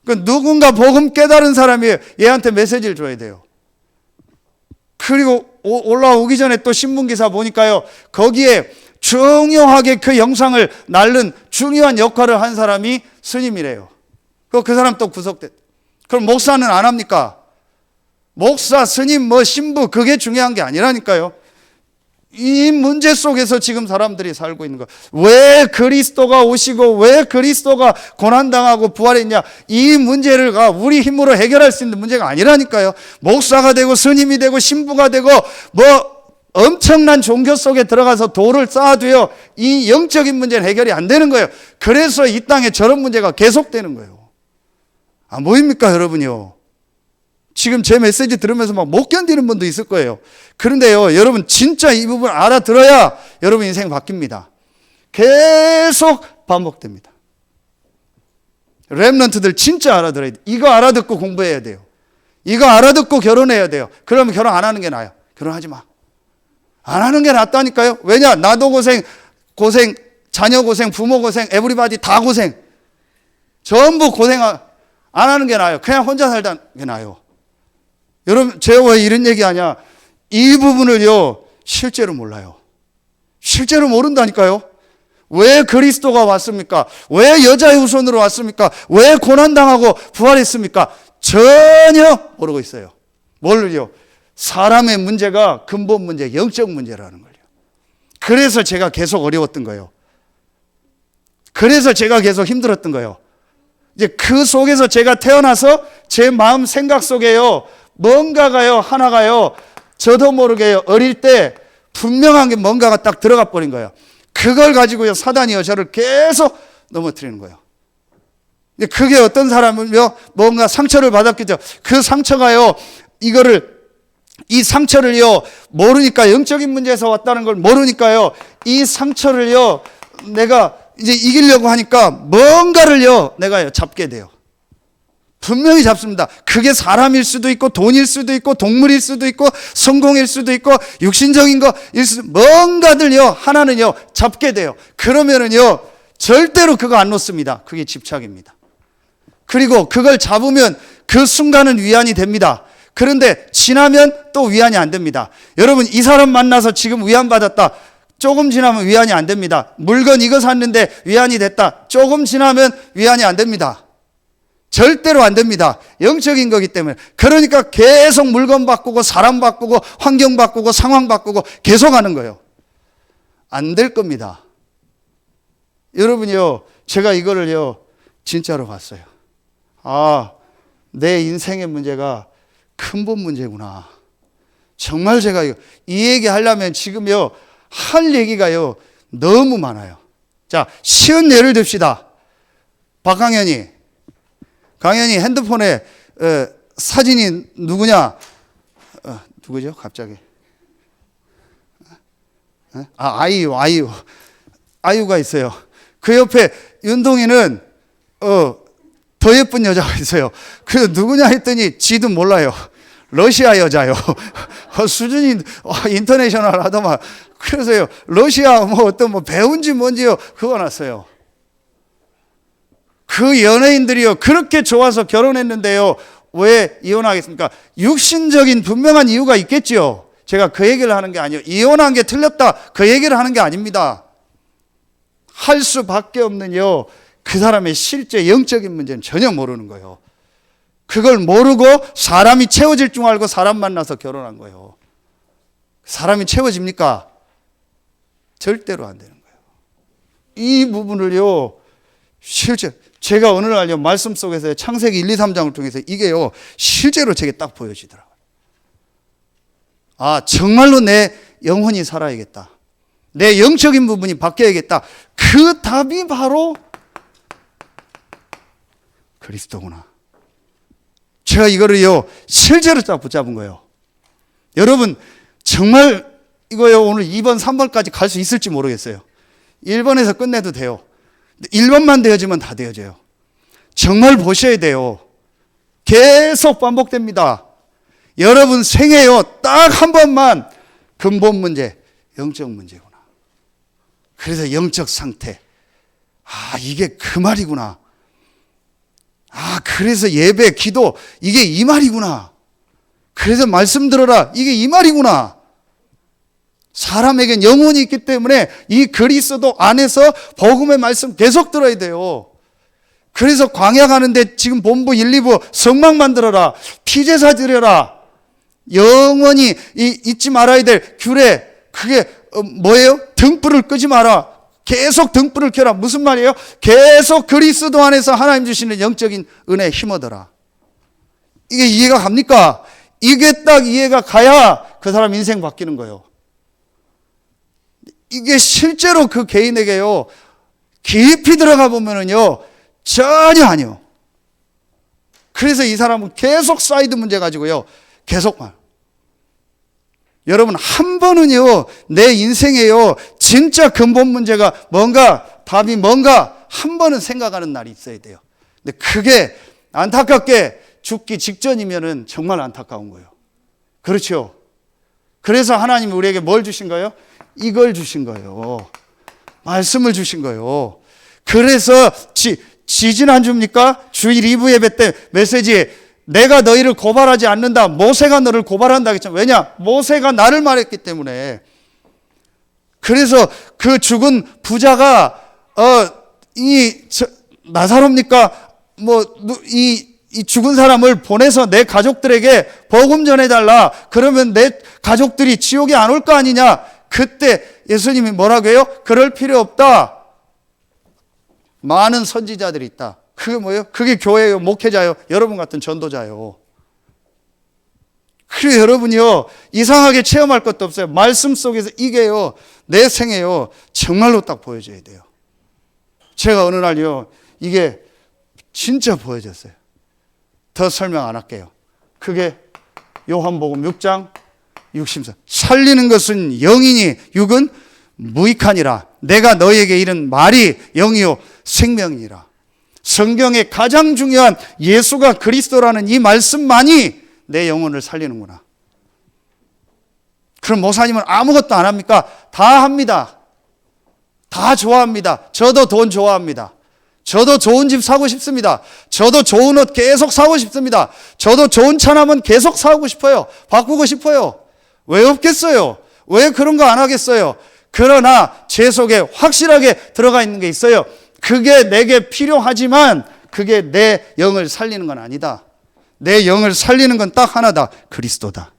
그 누군가 복음 깨달은 사람이 얘한테 메시지를 줘야 돼요. 그리고 올라오기 전에 또 신문기사 보니까요, 거기에 중요하게 그 영상을 날른 중요한 역할을 한 사람이 스님이래요. 그 사람 또 구속됐. 그럼 목사는 안 합니까? 목사, 스님, 신부, 그게 중요한 게 아니라니까요. 이 문제 속에서 지금 사람들이 살고 있는 거. 왜 그리스도가 오시고 왜 그리스도가 고난당하고 부활했냐? 이 문제를 우리 힘으로 해결할 수 있는 문제가 아니라니까요. 목사가 되고 스님이 되고 신부가 되고 엄청난 종교 속에 들어가서 도를 쌓아도요, 이 영적인 문제는 해결이 안 되는 거예요. 그래서 이 땅에 저런 문제가 계속되는 거예요. 안 보입니까, 여러분이요? 지금 제 메시지 들으면서 막 못 견디는 분도 있을 거예요. 그런데요, 여러분 진짜 이 부분 알아들어야 여러분 인생 바뀝니다. 계속 반복됩니다. 렘넌트들 진짜 알아들어야 돼요. 이거 알아듣고 공부해야 돼요. 이거 알아듣고 결혼해야 돼요. 그러면 결혼 안 하는 게 나아요. 결혼하지 마. 안 하는 게 낫다니까요. 왜냐? 나도 고생, 자녀 고생, 부모 고생, 에브리바디 다 고생. 전부 고생 안 하는 게 나아요. 그냥 혼자 살다는 게 나아요. 여러분, 제가 왜 이런 얘기 하냐? 이 부분을요, 실제로 몰라요. 실제로 모른다니까요. 왜 그리스도가 왔습니까? 왜 여자의 후손으로 왔습니까? 왜 고난당하고 부활했습니까? 전혀 모르고 있어요. 뭘요? 사람의 문제가 근본 문제, 영적 문제라는 걸요. 그래서 제가 계속 어려웠던 거예요. 그래서 제가 계속 힘들었던 거예요. 이제 그 속에서 제가 태어나서 제 마음 생각 속에요, 뭔가가요, 하나가요, 저도 모르게요, 어릴 때 분명한 게 뭔가가 딱 들어가 버린 거예요. 그걸 가지고요, 사단이요, 저를 계속 넘어뜨리는 거예요. 근데 그게 어떤 사람은요, 뭔가 상처를 받았겠죠. 그 상처가요, 이 상처를요, 모르니까, 영적인 문제에서 왔다는 걸 모르니까요, 이 상처를요, 내가 이제 이기려고 하니까 뭔가를요, 내가 잡게 돼요. 분명히 잡습니다. 그게 사람일 수도 있고, 돈일 수도 있고, 동물일 수도 있고, 성공일 수도 있고, 육신적인 거일 수도, 뭔가들요, 하나는요, 잡게 돼요. 그러면은요, 절대로 그거 안 놓습니다. 그게 집착입니다. 그리고 그걸 잡으면 그 순간은 위안이 됩니다. 그런데 지나면 또 위안이 안 됩니다. 여러분, 이 사람 만나서 지금 위안받았다. 조금 지나면 위안이 안 됩니다. 물건 이거 샀는데 위안이 됐다. 조금 지나면 위안이 안 됩니다. 절대로 안 됩니다. 영적인 거기 때문에. 그러니까 계속 물건 바꾸고 사람 바꾸고 환경 바꾸고 상황 바꾸고 계속 하는 거예요. 안 될 겁니다. 여러분이요, 제가 이거를요, 진짜로 봤어요. 내 인생의 문제가 근본 문제구나. 정말 제가 이 얘기 하려면 지금요, 할 얘기가요, 너무 많아요. 자, 쉬운 예를 듭시다. 박강현이 핸드폰에 사진이 누구냐? 누구죠? 갑자기. 아이유가 있어요. 그 옆에 윤동이는 더 예쁜 여자가 있어요. 그래서 누구냐 했더니 지도 몰라요. 러시아 여자요. 수준이 인터내셔널 하더만. 그래서요, 러시아 어떤 배운지 뭔지요, 그거 났어요. 그 연예인들이요, 그렇게 좋아서 결혼했는데요, 왜 이혼하겠습니까? 육신적인 분명한 이유가 있겠지요. 제가 그 얘기를 하는 게 아니에요. 이혼한 게 틀렸다, 그 얘기를 하는 게 아닙니다. 할 수밖에 없는요, 그 사람의 실제 영적인 문제는 전혀 모르는 거예요. 그걸 모르고 사람이 채워질 줄 알고 사람 만나서 결혼한 거예요. 사람이 채워집니까? 절대로 안 되는 거예요. 이 부분을요, 실제 제가 어느 날요, 말씀 속에서 창세기 1, 2, 3장을 통해서 이게요, 실제로 제게 딱 보여지더라고요. 정말로 내 영혼이 살아야겠다. 내 영적인 부분이 바뀌어야겠다. 그 답이 바로 그리스도구나. 제가 이거를요, 실제로 딱 붙잡은 거예요. 여러분, 정말 이거요, 오늘 2번, 3번까지 갈 수 있을지 모르겠어요. 1번에서 끝내도 돼요. 1번만 되어지면 다 되어져요. 정말 보셔야 돼요. 계속 반복됩니다. 여러분 생애요, 딱 한 번만 근본 문제, 영적 문제구나. 그래서 영적 상태. 이게 그 말이구나. 그래서 예배, 기도, 이게 이 말이구나. 그래서 말씀 들어라, 이게 이 말이구나. 사람에겐 영혼이 있기 때문에 이 그리스도 안에서 복음의 말씀 계속 들어야 돼요. 그래서 광야 가는데 지금 본부 1, 2부 성막 만들어라, 피제사 드려라, 영원히 잊지 말아야 될 규례, 그게 뭐예요? 등불을 끄지 마라. 계속 등불을 켜라. 무슨 말이에요? 계속 그리스도 안에서 하나님 주시는 영적인 은혜에 힘어더라. 이게 이해가 갑니까? 이게 딱 이해가 가야 그 사람 인생 바뀌는 거예요. 이게 실제로 그 개인에게요, 깊이 들어가 보면은요, 전혀 아니요. 그래서 이 사람은 계속 사이드 문제 가지고요, 계속 말. 여러분, 한 번은요, 내 인생에요, 진짜 근본 문제가 뭔가, 답이 뭔가, 한 번은 생각하는 날이 있어야 돼요. 근데 그게 안타깝게 죽기 직전이면은 정말 안타까운 거예요. 그렇죠? 그래서 하나님이 우리에게 뭘 주신 거예요? 이걸 주신 거예요. 말씀을 주신 거예요. 그래서 지지난주입니까? 주일 2부 예배 때 메시지에 내가 너희를 고발하지 않는다. 모세가 너를 고발한다 했잖아요. 왜냐? 모세가 나를 말했기 때문에. 그래서 그 죽은 부자가 나사로입니까? 이 죽은 사람을 보내서 내 가족들에게 복음 전해달라. 그러면 내 가족들이 지옥에 안 올 거 아니냐? 그때 예수님이 뭐라고 해요? 그럴 필요 없다. 많은 선지자들이 있다. 그게 뭐예요? 그게 교회예요, 목회자예요, 여러분 같은 전도자예요. 그래서 여러분이요, 이상하게 체험할 것도 없어요. 말씀 속에서 이게요, 내 생애요, 정말로 딱 보여줘야 돼요. 제가 어느 날요, 이게 진짜 보여졌어요. 더 설명 안 할게요. 그게 요한복음 6장 60절. 살리는 것은 영이니 육은 무익하니라. 내가 너희에게 이른 말이 영이요 생명이니라. 성경의 가장 중요한 예수가 그리스도라는 이 말씀만이 내 영혼을 살리는구나. 그럼 목사님은 아무것도 안 합니까? 다 합니다. 다 좋아합니다. 저도 돈 좋아합니다. 저도 좋은 집 사고 싶습니다. 저도 좋은 옷 계속 사고 싶습니다. 저도 좋은 차 나면 계속 사고 싶어요. 바꾸고 싶어요. 왜 없겠어요? 왜 그런 거 안 하겠어요? 그러나 제 속에 확실하게 들어가 있는 게 있어요. 그게 내게 필요하지만 그게 내 영을 살리는 건 아니다. 내 영을 살리는 건 딱 하나다. 그리스도다.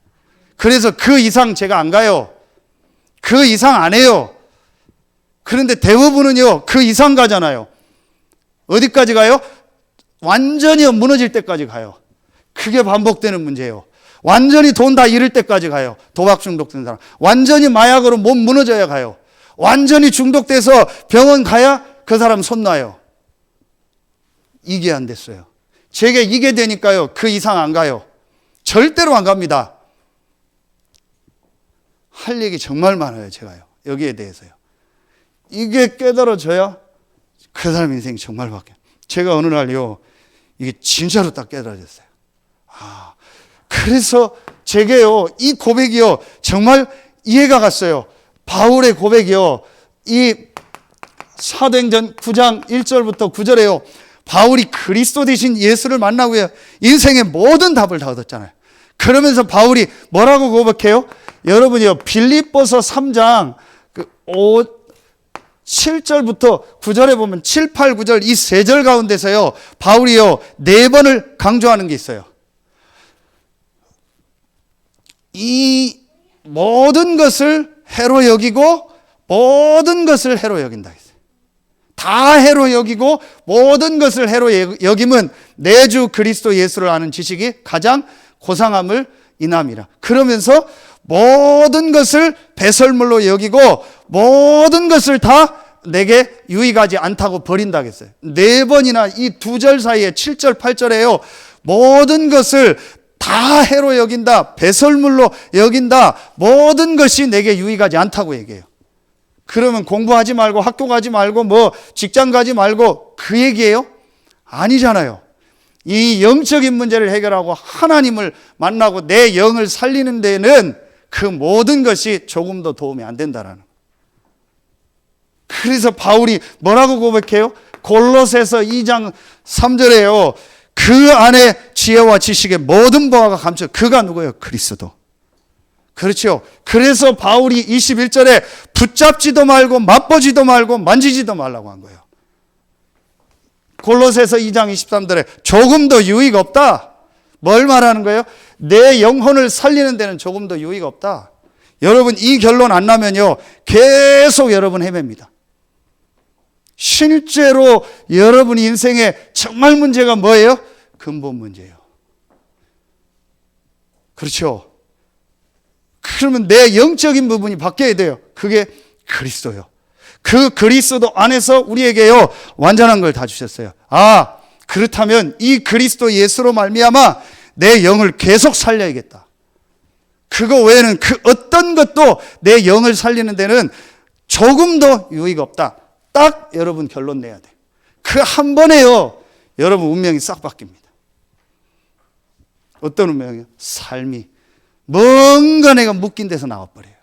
그래서 그 이상 제가 안 가요. 그 이상 안 해요. 그런데 대부분은요, 그 이상 가잖아요. 어디까지 가요? 완전히 무너질 때까지 가요. 그게 반복되는 문제예요. 완전히 돈 다 잃을 때까지 가요. 도박 중독된 사람. 완전히 마약으로 몸 무너져야 가요. 완전히 중독돼서 병원 가야 그 사람 손 놔요. 이게 안 됐어요. 제게 이게 되니까요, 그 이상 안 가요. 절대로 안 갑니다. 할 얘기 정말 많아요, 제가요. 여기에 대해서요. 이게 깨달아져야 그 사람 인생이 정말 바뀌어요. 제가 어느 날요, 이게 진짜로 딱 깨달아졌어요. 그래서 제게요, 이 고백이요, 정말 이해가 갔어요. 바울의 고백이요, 이 사도행전 9장 1절부터 9절에요. 바울이 그리스도 되신 예수를 만나고요, 인생의 모든 답을 다 얻었잖아요. 그러면서 바울이 뭐라고 고백해요? 여러분이요, 빌립보서 3장 7절부터 9절에 보면 7, 8, 9절 이 세 절 가운데서요, 바울이요, 4번을 강조하는 게 있어요. 이 모든 것을 해로 여기고 모든 것을 해로 여긴다 했어요. 다 해로 여기고 모든 것을 해로 여김은 내 주 그리스도 예수를 아는 지식이 가장 고상함을 인함이라. 그러면서 모든 것을 배설물로 여기고 모든 것을 다 내게 유익하지 않다고 버린다 했어요. 4번이나 이 2절 사이에 7절 8절에요. 모든 것을 다 해로 여긴다, 배설물로 여긴다, 모든 것이 내게 유익하지 않다고 얘기해요. 그러면 공부하지 말고 학교 가지 말고 뭐 직장 가지 말고 그 얘기예요? 아니잖아요. 이 영적인 문제를 해결하고 하나님을 만나고 내 영을 살리는 데는 그 모든 것이 조금도 도움이 안 된다라는 거예요. 그래서 바울이 뭐라고 고백해요? 골로새서 2장 3절에요. 그 안에 지혜와 지식의 모든 보화가 감춰. 그가 누구예요? 그리스도. 그렇죠. 그래서 바울이 21절에 붙잡지도 말고 맛보지도 말고 만지지도 말라고 한 거예요. 골로새서 2장 23절에 조금도 유익 없다. 뭘 말하는 거예요? 내 영혼을 살리는 데는 조금도 유익 없다. 여러분 이 결론 안 나면요 계속 여러분 헤맵니다. 실제로 여러분 인생에 정말 문제가 뭐예요? 근본 문제예요. 그렇죠. 그러면 내 영적인 부분이 바뀌어야 돼요. 그게 그리스도요. 그 그리스도 안에서 우리에게요 완전한 걸 다 주셨어요. 아, 그렇다면 이 그리스도 예수로 말미암아 내 영을 계속 살려야겠다. 그거 외에는 그 어떤 것도 내 영을 살리는 데는 조금도 유익 없다. 딱 여러분 결론 내야 돼. 그 한 번에요 여러분 운명이 싹 바뀝니다. 어떤 운명이요? 삶이 뭔가 내가 묶인 데서 나와버려요.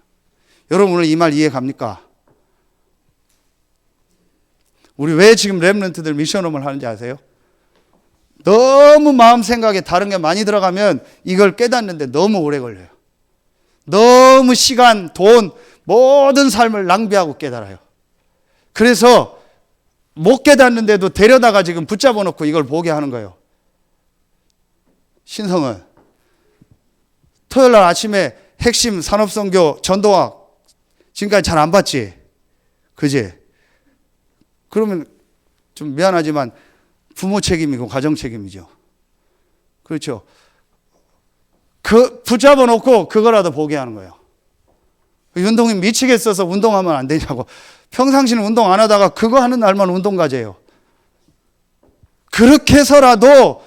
여러분 오늘 이 말 이해 갑니까? 우리 왜 지금 렘넌트들 미션홈을 하는지 아세요? 너무 마음 생각에 다른 게 많이 들어가면 이걸 깨닫는데 너무 오래 걸려요. 너무 시간, 돈, 모든 삶을 낭비하고 깨달아요. 그래서 못 깨닫는데도 데려다가 지금 붙잡아 놓고 이걸 보게 하는 거예요. 신성은 토요일 날 아침에 핵심 산업선교 전도학 지금까지 잘 안 봤지? 그지? 그러면 좀 미안하지만 부모 책임이고 가정 책임이죠. 그렇죠. 그 붙잡아 놓고 그거라도 보게 하는 거예요. 운동이 미치겠어서 운동하면 안 되냐고. 평상시는 운동 안 하다가 그거 하는 날만 운동 가재요. 그렇게 해서라도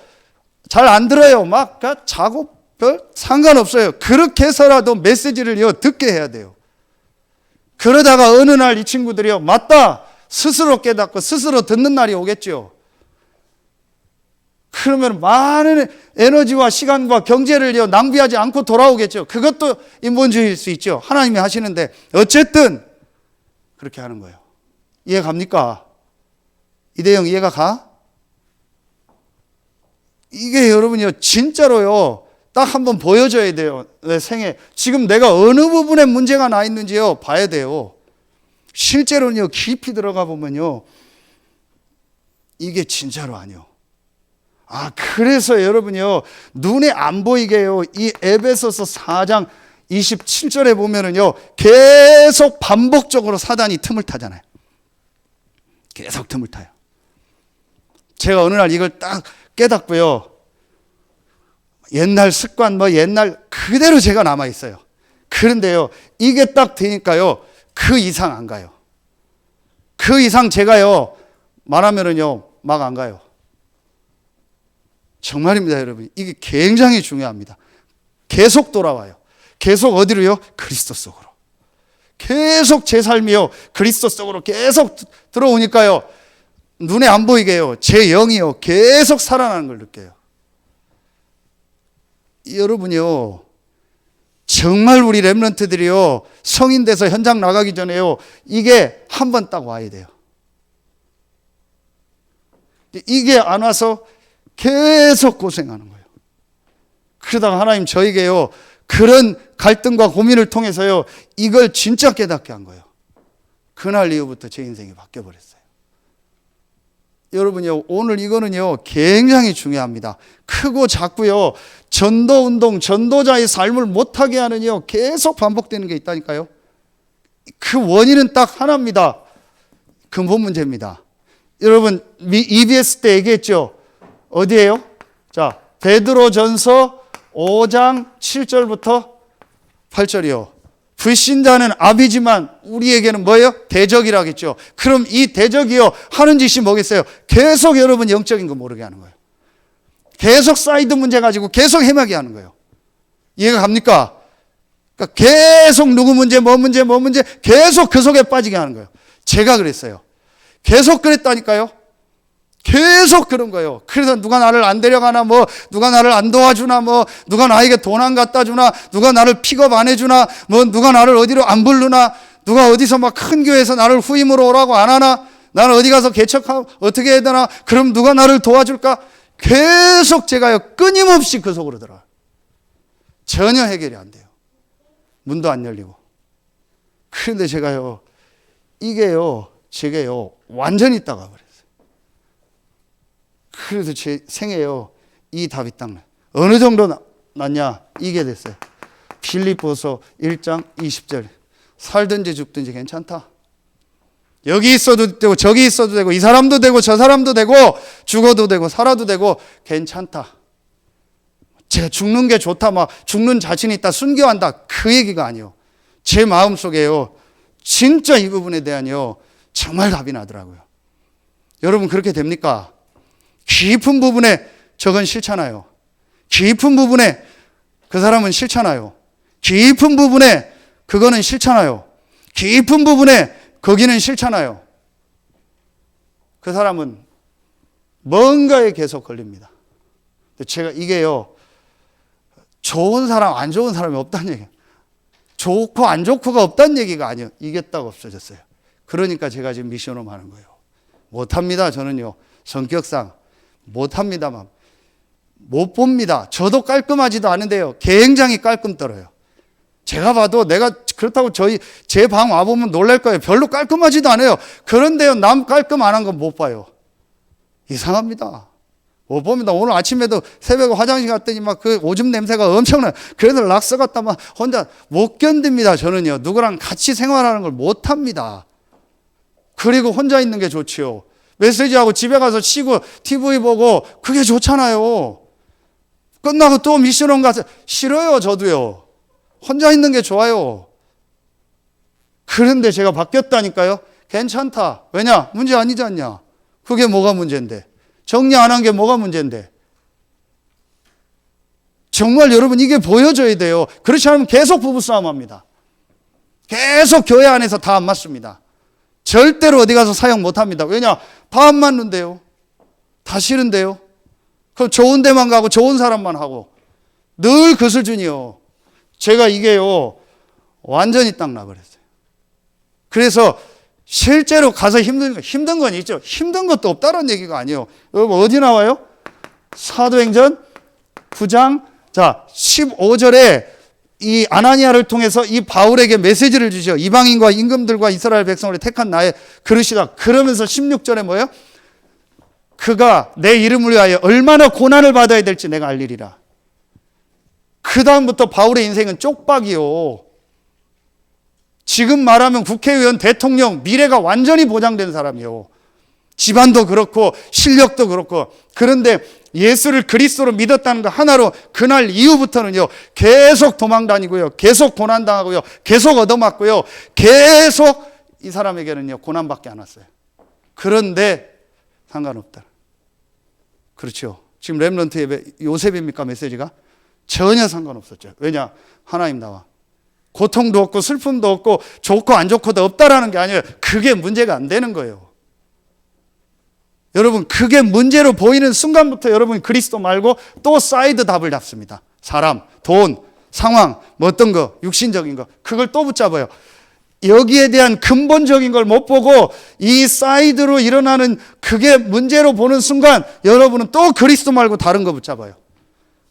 잘 안 들어요. 막 자고 별 상관없어요. 그렇게 해서라도 메시지를요 듣게 해야 돼요. 그러다가 어느 날 이 친구들이요 맞다 스스로 깨닫고 스스로 듣는 날이 오겠죠. 그러면 많은 에너지와 시간과 경제를요 낭비하지 않고 돌아오겠죠. 그것도 인본주의일 수 있죠. 하나님이 하시는데 어쨌든 그렇게 하는 거예요. 이해 갑니까? 이대영 이해가 가? 이게 여러분이요 진짜로요 딱 한번 보여줘야 돼요. 내 생에 지금 내가 어느 부분에 문제가 나 있는지요 봐야 돼요. 실제로는요 깊이 들어가 보면요 이게 진짜로 아니요. 아 그래서 여러분이요 눈에 안 보이게요 이 에베소서 4장 27절에 보면은요 계속 반복적으로 사단이 틈을 타잖아요. 계속 틈을 타요. 제가 어느 날 이걸 딱 깨닫고요 옛날 습관 옛날 그대로 제가 남아 있어요. 그런데요 이게 딱 되니까요 그 이상 안 가요. 그 이상 제가요 말하면은요 막 안 가요. 정말입니다 여러분. 이게 굉장히 중요합니다. 계속 돌아와요. 계속 어디로요? 그리스도 속으로. 계속 제 삶이요 그리스도 속으로 계속 들어오니까요 눈에 안 보이게요 제 영이요 계속 살아나는 걸 느껴요. 여러분이요 정말 우리 렘넌트들이요 성인 돼서 현장 나가기 전에요 이게 한 번 딱 와야 돼요. 이게 안 와서 계속 고생하는 거예요. 그러다가 하나님 저에게요 그런 갈등과 고민을 통해서요 이걸 진짜 깨닫게 한 거예요. 그날 이후부터 제 인생이 바뀌어 버렸어요. 여러분요 오늘 이거는요 굉장히 중요합니다. 크고 작고요 전도 운동 전도자의 삶을 못하게 하는요 계속 반복되는 게 있다니까요. 그 원인은 딱 하나입니다. 근본 문제입니다. 여러분 EBS 때 얘기했죠. 어디예요? 자 베드로전서 5장 7절부터 8절이요. 불신자는 압이지만 우리에게는 뭐예요? 대적이라겠죠. 그럼 이 대적이요 하는 짓이 뭐겠어요? 계속 여러분 영적인 거 모르게 하는 거예요. 계속 사이드 문제 가지고 계속 헤매게 하는 거예요. 이해가 갑니까? 그러니까 계속 누구 문제 뭐 문제 계속 그 속에 빠지게 하는 거예요. 제가 그랬어요. 계속 그랬다니까요. 계속 그런 거예요. 그래서 누가 나를 안 데려가나, 뭐 누가 나를 안 도와주나, 뭐 누가 나에게 돈 안 갖다 주나, 누가 나를 픽업 안 해주나, 뭐 누가 나를 어디로 안 부르나, 누가 어디서 막 큰 교회에서 나를 후임으로 오라고 안 하나, 나는 어디 가서 개척하고 어떻게 해야 되나, 그럼 누가 나를 도와줄까? 계속 제가요 끊임없이 그 속으로 들어가요. 전혀 해결이 안 돼요. 문도 안 열리고. 그런데 제가요 이게요 제게요 완전히 따가버렸어요. 그래서 제 생애요 이 답이 딱 나요. 어느 정도 났냐? 이게 됐어요. 빌립보서 1장 20절. 살든지 죽든지 괜찮다. 여기 있어도 되고 저기 있어도 되고 이 사람도 되고 저 사람도 되고 죽어도 되고 살아도 되고 괜찮다. 제가 죽는 게 좋다, 막 죽는 자신이 있다, 순교한다, 그 얘기가 아니에요. 제 마음속에요 진짜 이 부분에 대한요 정말 답이 나더라고요. 여러분 그렇게 됩니까? 깊은 부분에 저건 싫잖아요. 깊은 부분에 그 사람은 싫잖아요. 깊은 부분에 그거는 싫잖아요. 깊은 부분에 거기는 싫잖아요. 그 사람은 뭔가에 계속 걸립니다. 제가 이게요 좋은 사람 안 좋은 사람이 없다는 얘기예요. 좋고 안 좋고가 없다는 얘기가 아니에요. 이겼다고 없어졌어요. 그러니까 제가 지금 미션홈 하는 거예요. 못합니다. 저는요 성격상 못합니다만 못 봅니다. 저도 깔끔하지도 않은데요 굉장히 깔끔 떨어요. 제가 봐도 내가 그렇다고 제 방 와보면 놀랄 거예요. 별로 깔끔하지도 않아요. 그런데요 남 깔끔 안 한 건 못 봐요. 이상합니다. 못 봅니다. 오늘 아침에도 새벽에 화장실 갔더니 막 그 오줌 냄새가 엄청나요. 그래서 락스 갔다 막 혼자 못 견딥니다. 저는요 누구랑 같이 생활하는 걸 못합니다. 그리고 혼자 있는 게 좋지요. 메시지하고 집에 가서 쉬고 TV 보고 그게 좋잖아요. 끝나고 또 미션홈 가서 싫어요. 저도요. 혼자 있는 게 좋아요. 그런데 제가 바뀌었다니까요. 괜찮다. 왜냐? 문제 아니지 않냐? 그게 뭐가 문제인데? 정리 안 한 게 뭐가 문제인데? 정말 여러분 이게 보여져야 돼요. 그렇지 않으면 계속 부부싸움 합니다. 계속 교회 안에서 다 안 맞습니다. 절대로 어디 가서 사역 못 합니다. 왜냐? 다 안 맞는데요. 다 싫은데요. 그럼 좋은 데만 가고 좋은 사람만 하고 늘 그슬준이요. 제가 이게요 완전히 딱 나버렸어요. 그래서 실제로 가서 힘든 건 있죠. 힘든 것도 없다는 얘기가 아니에요. 여러분 어디 나와요? 사도행전 9장 자 15절에 이 아나니아를 통해서 이 바울에게 메시지를 주죠. 이방인과 임금들과 이스라엘 백성을 택한 나의 그릇이다. 그러면서 16절에 뭐예요? 그가 내 이름을 위하여 얼마나 고난을 받아야 될지 내가 알리리라. 그 다음부터 바울의 인생은 쪽박이요. 지금 말하면 국회의원, 대통령, 미래가 완전히 보장된 사람이요. 집안도 그렇고 실력도 그렇고. 그런데 예수를 그리스도로 믿었다는 거 하나로 그날 이후부터는요 계속 도망다니고요, 계속 고난당하고요, 계속 얻어맞고요, 계속 이 사람에게는요 고난밖에 안 왔어요. 그런데 상관없다. 그렇죠. 지금 렘넌트 예배 요셉입니까? 메시지가? 전혀 상관없었죠. 왜냐? 하나님 나와. 고통도 없고 슬픔도 없고 좋고 안 좋고도 없다라는 게 아니에요. 그게 문제가 안 되는 거예요. 여러분 그게 문제로 보이는 순간부터 여러분 그리스도 말고 또 사이드 답을 잡습니다. 사람, 돈, 상황, 뭐 어떤 거, 육신적인 거 그걸 또 붙잡아요. 여기에 대한 근본적인 걸 못 보고 이 사이드로 일어나는 그게 문제로 보는 순간 여러분은 또 그리스도 말고 다른 거 붙잡아요.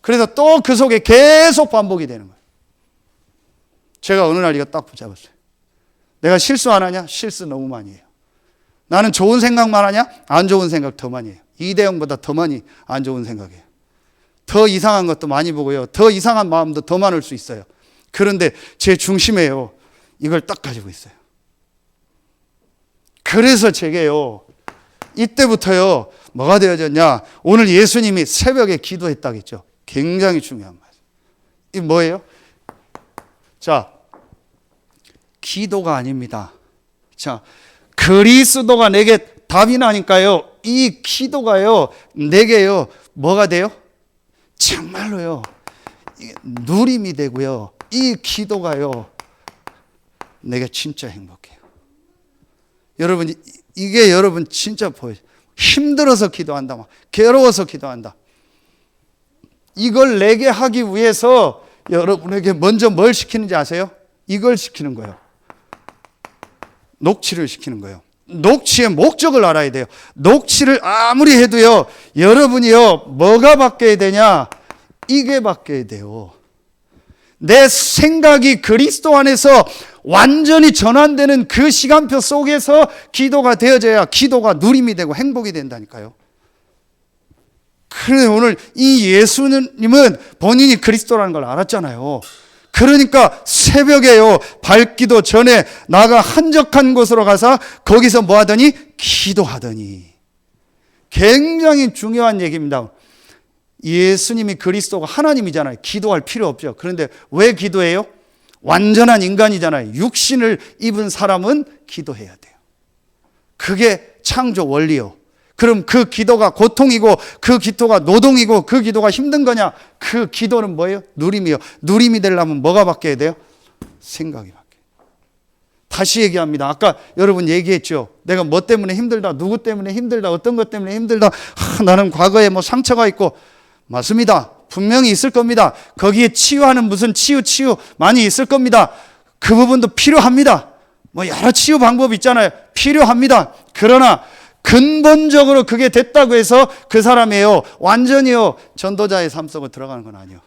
그래서 또 그 속에 계속 반복이 되는 거예요. 제가 어느 날 이거 딱 붙잡았어요. 내가 실수 안 하냐? 실수 너무 많이 해요. 나는 좋은 생각만 하냐? 안 좋은 생각 더 많이 해요. 이대영보다 더 많이 안 좋은 생각이에요. 더 이상한 것도 많이 보고요. 더 이상한 마음도 더 많을 수 있어요. 그런데 제 중심에요. 이걸 딱 가지고 있어요. 그래서 제게요. 이때부터요. 뭐가 되어졌냐? 오늘 예수님이 새벽에 기도했다겠죠. 굉장히 중요한 말. 이 뭐예요? 자, 기도가 아닙니다. 자, 그리스도가 내게 답이 나니까요. 이 기도가요. 내게요. 뭐가 돼요? 정말로요. 누림이 되고요. 이 기도가요. 내가 진짜 행복해요. 여러분, 이게 여러분 진짜 보여요. 힘들어서 기도한다. 막 괴로워서 기도한다. 이걸 내게 하기 위해서 여러분에게 먼저 뭘 시키는지 아세요? 이걸 시키는 거예요. 녹취를 시키는 거예요. 녹취의 목적을 알아야 돼요. 녹취를 아무리 해도요, 여러분이요, 뭐가 바뀌어야 되냐? 이게 바뀌어야 돼요. 내 생각이 그리스도 안에서 완전히 전환되는 그 시간표 속에서 기도가 되어져야 기도가 누림이 되고 행복이 된다니까요. 그런데 오늘 이 예수님은 본인이 그리스도라는 걸 알았잖아요. 그러니까 새벽에요, 밝기도 전에 나가 한적한 곳으로 가서 거기서 뭐 하더니? 기도하더니. 굉장히 중요한 얘기입니다. 예수님이 그리스도가 하나님이잖아요. 기도할 필요 없죠. 그런데 왜 기도해요? 완전한 인간이잖아요. 육신을 입은 사람은 기도해야 돼요. 그게 창조 원리요. 그럼 그 기도가 고통이고 그 기도가 노동이고 그 기도가 힘든 거냐? 그 기도는 뭐예요? 누림이요. 누림이 되려면 뭐가 바뀌어야 돼요? 생각이 바뀌어요. 다시 얘기합니다. 아까 여러분 얘기했죠. 내가 뭐 때문에 힘들다, 누구 때문에 힘들다, 어떤 것 때문에 힘들다. 나는 과거에 뭐 상처가 있고. 맞습니다. 분명히 있을 겁니다. 거기에 치유하는 무슨 치유 많이 있을 겁니다. 그 부분도 필요합니다. 뭐 여러 치유 방법이 있잖아요. 필요합니다. 그러나 근본적으로 그게 됐다고 해서 그 사람이요, 완전히요, 전도자의 삶 속으로 들어가는 건 아니에요.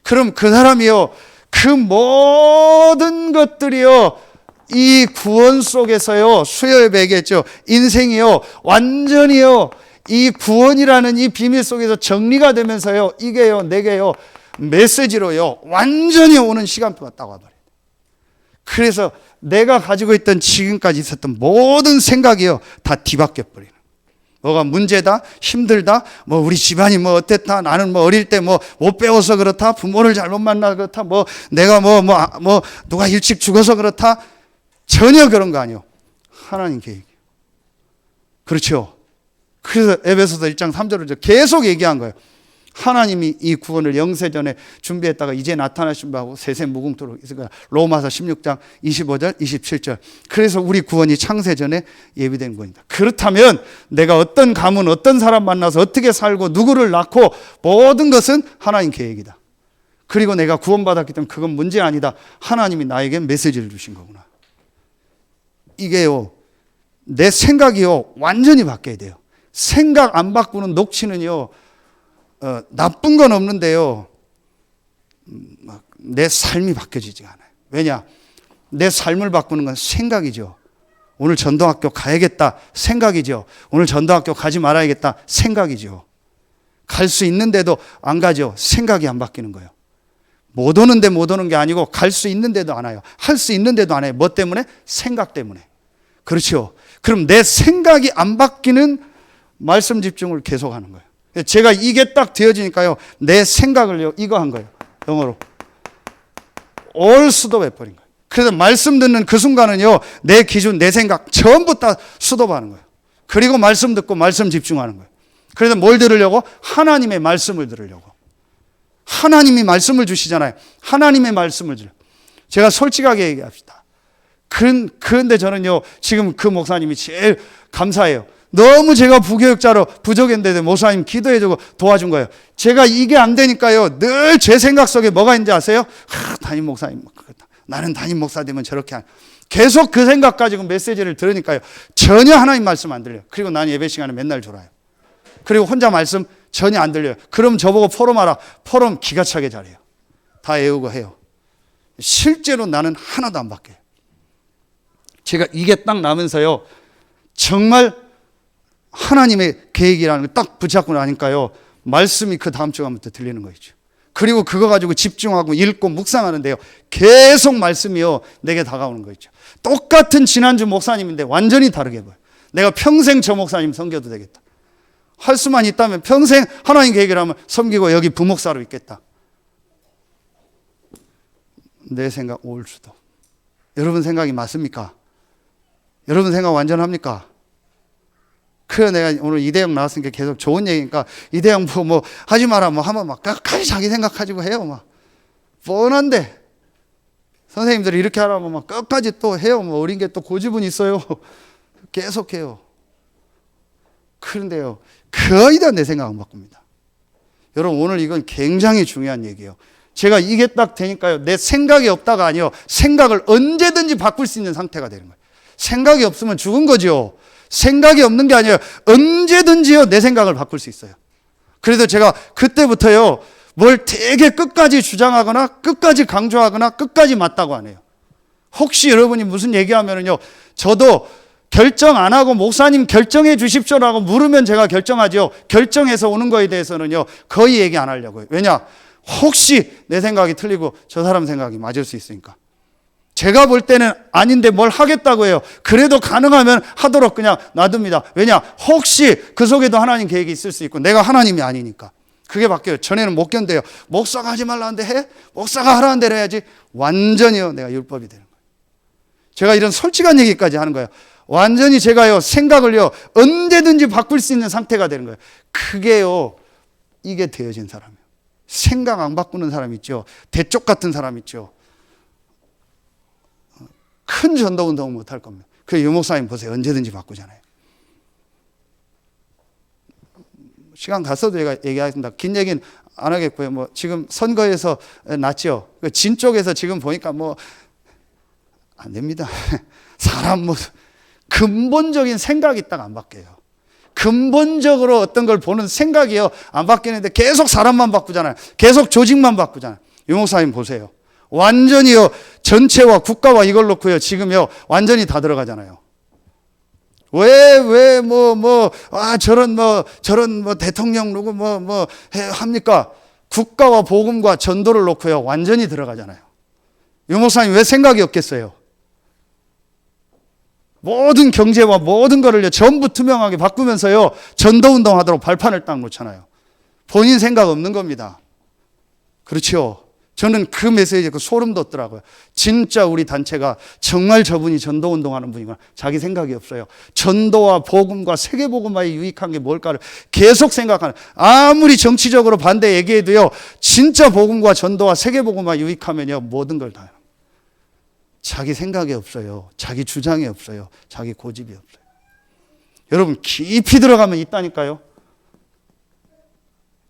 그럼 그 사람이요, 그 모든 것들이요, 이 구원 속에서요, 수요일에 얘기했죠. 인생이요, 완전히요, 이 구원이라는 이 비밀 속에서 정리가 되면서요, 이게요, 내게요, 메시지로요, 완전히 오는 시간표가 딱 와버려요. 그래서 내가 가지고 있던 지금까지 있었던 모든 생각이요, 다 뒤바뀌어 버리는. 뭐가 문제다, 힘들다, 뭐 우리 집안이 뭐 어땠다, 나는 뭐 어릴 때 뭐 못 배워서 그렇다, 부모를 잘못 만나 그렇다, 뭐 내가 뭐 누가 일찍 죽어서 그렇다, 전혀 그런 거 아니에요. 하나님 계획이에요. 그렇죠. 그래서 에베소서 1장 3절을 계속 얘기한 거예요. 하나님이 이 구원을 영세전에 준비했다가 이제 나타나신 바하고 세세 무궁토록 있으니까 로마서 16장 25절 27절. 그래서 우리 구원이 창세전에 예비된 구원이다. 그렇다면 내가 어떤 가문 어떤 사람 만나서 어떻게 살고 누구를 낳고 모든 것은 하나님 계획이다. 그리고 내가 구원받았기 때문에 그건 문제 아니다. 하나님이 나에게 메시지를 주신 거구나. 이게요, 내 생각이요, 완전히 바뀌어야 돼요. 생각 안 바꾸는 녹취는요, 나쁜 건 없는데요, 내 삶이 바뀌어지지 않아요. 왜냐? 내 삶을 바꾸는 건 생각이죠. 오늘 전도학교 가야겠다, 생각이죠. 오늘 전도학교 가지 말아야겠다, 생각이죠. 갈 수 있는데도 안 가죠. 생각이 안 바뀌는 거예요. 못 오는데 못 오는 게 아니고 갈 수 있는데도 안 와요. 할 수 있는데도 안 해요. 뭐 때문에? 생각 때문에. 그렇죠. 그럼 내 생각이 안 바뀌는 말씀 집중을 계속하는 거예요. 제가 이게 딱 되어지니까요, 내 생각을요, 이거 한 거예요. 영어로 all 스톱해버린 거예요. 그래서 말씀 듣는 그 순간은요, 내 기준, 내 생각 전부 다 스톱하는 거예요. 그리고 말씀 듣고 말씀 집중하는 거예요. 그래서 뭘 들으려고? 하나님의 말씀을 들으려고. 하나님이 말씀을 주시잖아요. 하나님의 말씀을 들으려고. 제가 솔직하게 얘기합시다. 그런데 저는요, 지금 그 목사님이 제일 감사해요. 너무 제가 부교육자로 부족했는데 목사님 기도해주고 도와준 거예요. 제가 이게 안 되니까요, 늘 제 생각 속에 뭐가 있는지 아세요? 담임 목사님, 나는 담임 목사 되면 저렇게 계속 그 생각 가지고 메시지를 들으니까요, 전혀 하나님 말씀 안 들려요. 그리고 난 예배 시간에 맨날 졸아요. 그리고 혼자 말씀 전혀 안 들려요. 그럼 저보고 포럼하라. 포럼 기가 차게 잘해요. 다 외우고 해요. 실제로 나는 하나도 안 바뀌어요. 제가 이게 딱 나면서요, 정말 하나님의 계획이라는 걸 딱 붙잡고 나니까요, 말씀이 그 다음 주 가면부터 들리는 거죠. 그리고 그거 가지고 집중하고 읽고 묵상하는데요, 계속 말씀이요, 내게 다가오는 거죠. 똑같은 지난주 목사님인데 완전히 다르게 보여요. 내가 평생 저 목사님 섬겨도 되겠다. 할 수만 있다면 평생 하나님 계획을 하면 섬기고 여기 부목사로 있겠다. 내 생각 올 수도. 여러분 생각이 맞습니까? 여러분 생각 완전합니까? 그래, 내가 오늘 이대영 나왔으니까 계속 좋은 얘기니까, 이대영 뭐 하지 마라, 뭐 하면 막 끝까지 자기 생각 가지고 해요. 막 뻔한데 선생님들이 이렇게 하라면 막 끝까지 또 해요. 뭐 어린 게 또 고집은 있어요. 계속 해요. 그런데요, 거의 다 내 생각 안 바꿉니다. 여러분, 오늘 이건 굉장히 중요한 얘기예요. 제가 이게 딱 되니까요, 내 생각이 없다가 아니요, 생각을 언제든지 바꿀 수 있는 상태가 되는 거예요. 생각이 없으면 죽은 거죠. 생각이 없는 게 아니에요. 언제든지요, 내 생각을 바꿀 수 있어요. 그래서 제가 그때부터요, 뭘 되게 끝까지 주장하거나 끝까지 강조하거나 끝까지 맞다고 안 해요. 혹시 여러분이 무슨 얘기하면은요, 저도 결정 안 하고 목사님 결정해 주십시오라고 물으면 제가 결정하죠. 결정해서 오는 거에 대해서는요, 거의 얘기 안 하려고요. 왜냐? 혹시 내 생각이 틀리고 저 사람 생각이 맞을 수 있으니까. 제가 볼 때는 아닌데 뭘 하겠다고 해요. 그래도 가능하면 하도록 그냥 놔둡니다. 왜냐? 혹시 그 속에도 하나님 계획이 있을 수 있고 내가 하나님이 아니니까. 그게 바뀌어요. 전에는 못 견뎌요. 목사가 하지 말라는데 해? 목사가 하라는 대로 해야지. 완전히요, 내가 율법이 되는 거예요. 제가 이런 솔직한 얘기까지 하는 거예요. 완전히 제가요, 생각을요, 언제든지 바꿀 수 있는 상태가 되는 거예요. 그게요, 이게 되어진 사람이에요. 생각 안 바꾸는 사람 있죠. 대쪽 같은 사람 있죠. 큰 전도 운동은 못 할 겁니다. 그 유목사님 보세요. 언제든지 바꾸잖아요. 시간 갔어도 제가 얘기하겠습니다. 긴 얘기는 안 하겠고요. 뭐 지금 선거에서 났죠. 진 쪽에서 지금 보니까 뭐 안 됩니다. 사람 뭐 근본적인 생각이 딱 안 바뀌어요. 근본적으로 어떤 걸 보는 생각이요, 안 바뀌는데 계속 사람만 바꾸잖아요. 계속 조직만 바꾸잖아요. 유목사님 보세요. 완전히요, 전체와 국가와 이걸 놓고요, 지금요, 완전히 다 들어가잖아요. 저런 대통령 누구 합니까? 국가와 복음과 전도를 놓고요, 완전히 들어가잖아요. 유목사님 왜 생각이 없겠어요? 모든 경제와 모든 거를요, 전부 투명하게 바꾸면서요, 전도운동 하도록 발판을 딱 놓잖아요. 본인 생각 없는 겁니다. 그렇죠. 저는 그 메시지에 소름 돋더라고요. 진짜 우리 단체가 정말 저분이 전도운동 하는 분이구나. 자기 생각이 없어요. 전도와 복음과 세계복음화에 유익한 게 뭘까를 계속 생각하는, 아무리 정치적으로 반대 얘기해도요, 진짜 복음과 전도와 세계복음화 유익하면요, 모든 걸 다. 자기 생각이 없어요. 자기 주장이 없어요. 자기 고집이 없어요. 여러분, 깊이 들어가면 있다니까요.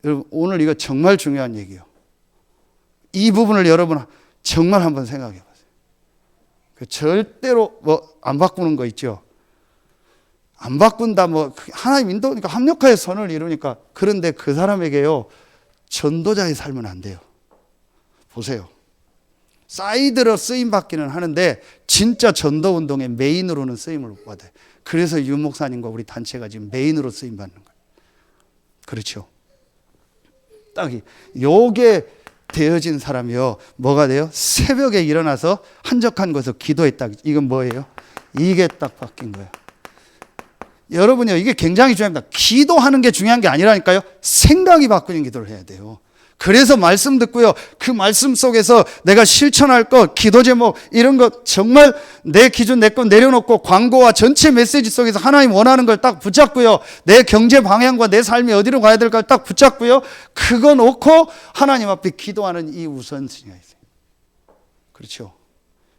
여러분, 오늘 이거 정말 중요한 얘기예요. 이 부분을 여러분 정말 한번 생각해 보세요. 절대로 안 바꾸는 거 있죠. 안 바꾼다, 하나님 인도니까 합력하여 선을 이루니까. 그런데 그 사람에게요, 전도자의 삶은 안 돼요. 보세요. 사이드로 쓰임 받기는 하는데 진짜 전도 운동의 메인으로는 쓰임을 못 받아요. 그래서 유 목사님과 우리 단체가 지금 메인으로 쓰임 받는 거예요. 그렇죠. 딱 요게 되어진 사람이요, 뭐가 돼요? 새벽에 일어나서 한적한 곳에서 기도했다. 이건 뭐예요? 이게 딱 바뀐 거예요. 여러분이요, 이게 굉장히 중요합니다. 기도하는 게 중요한 게 아니라니까요. 생각이 바꾸는 기도를 해야 돼요. 그래서 말씀 듣고요, 그 말씀 속에서 내가 실천할 것, 기도 제목 이런 것 정말 내 기준 내 것 내려놓고 광고와 전체 메시지 속에서 하나님 원하는 걸 딱 붙잡고요, 내 경제 방향과 내 삶이 어디로 가야 될까를 딱 붙잡고요, 그거 놓고 하나님 앞에 기도하는 이 우선순위가 있어요. 그렇죠.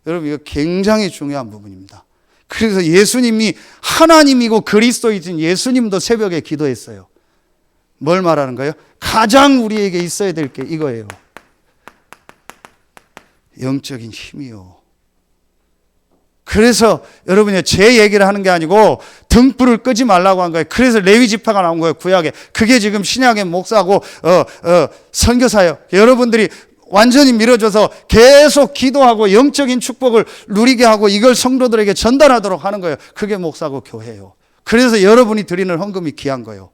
여러분, 이거 굉장히 중요한 부분입니다. 그래서 예수님이 하나님이고 그리스도이신 예수님도 새벽에 기도했어요. 뭘 말하는 거예요? 가장 우리에게 있어야 될 게 이거예요. 영적인 힘이요. 그래서 여러분이 제 얘기를 하는 게 아니고 등불을 끄지 말라고 한 거예요. 그래서 레위 지파가 나온 거예요, 구약에. 그게 지금 신약의 목사고 선교사예요. 여러분들이 완전히 밀어줘서 계속 기도하고 영적인 축복을 누리게 하고 이걸 성도들에게 전달하도록 하는 거예요. 그게 목사고 교회예요. 그래서 여러분이 드리는 헌금이 귀한 거예요.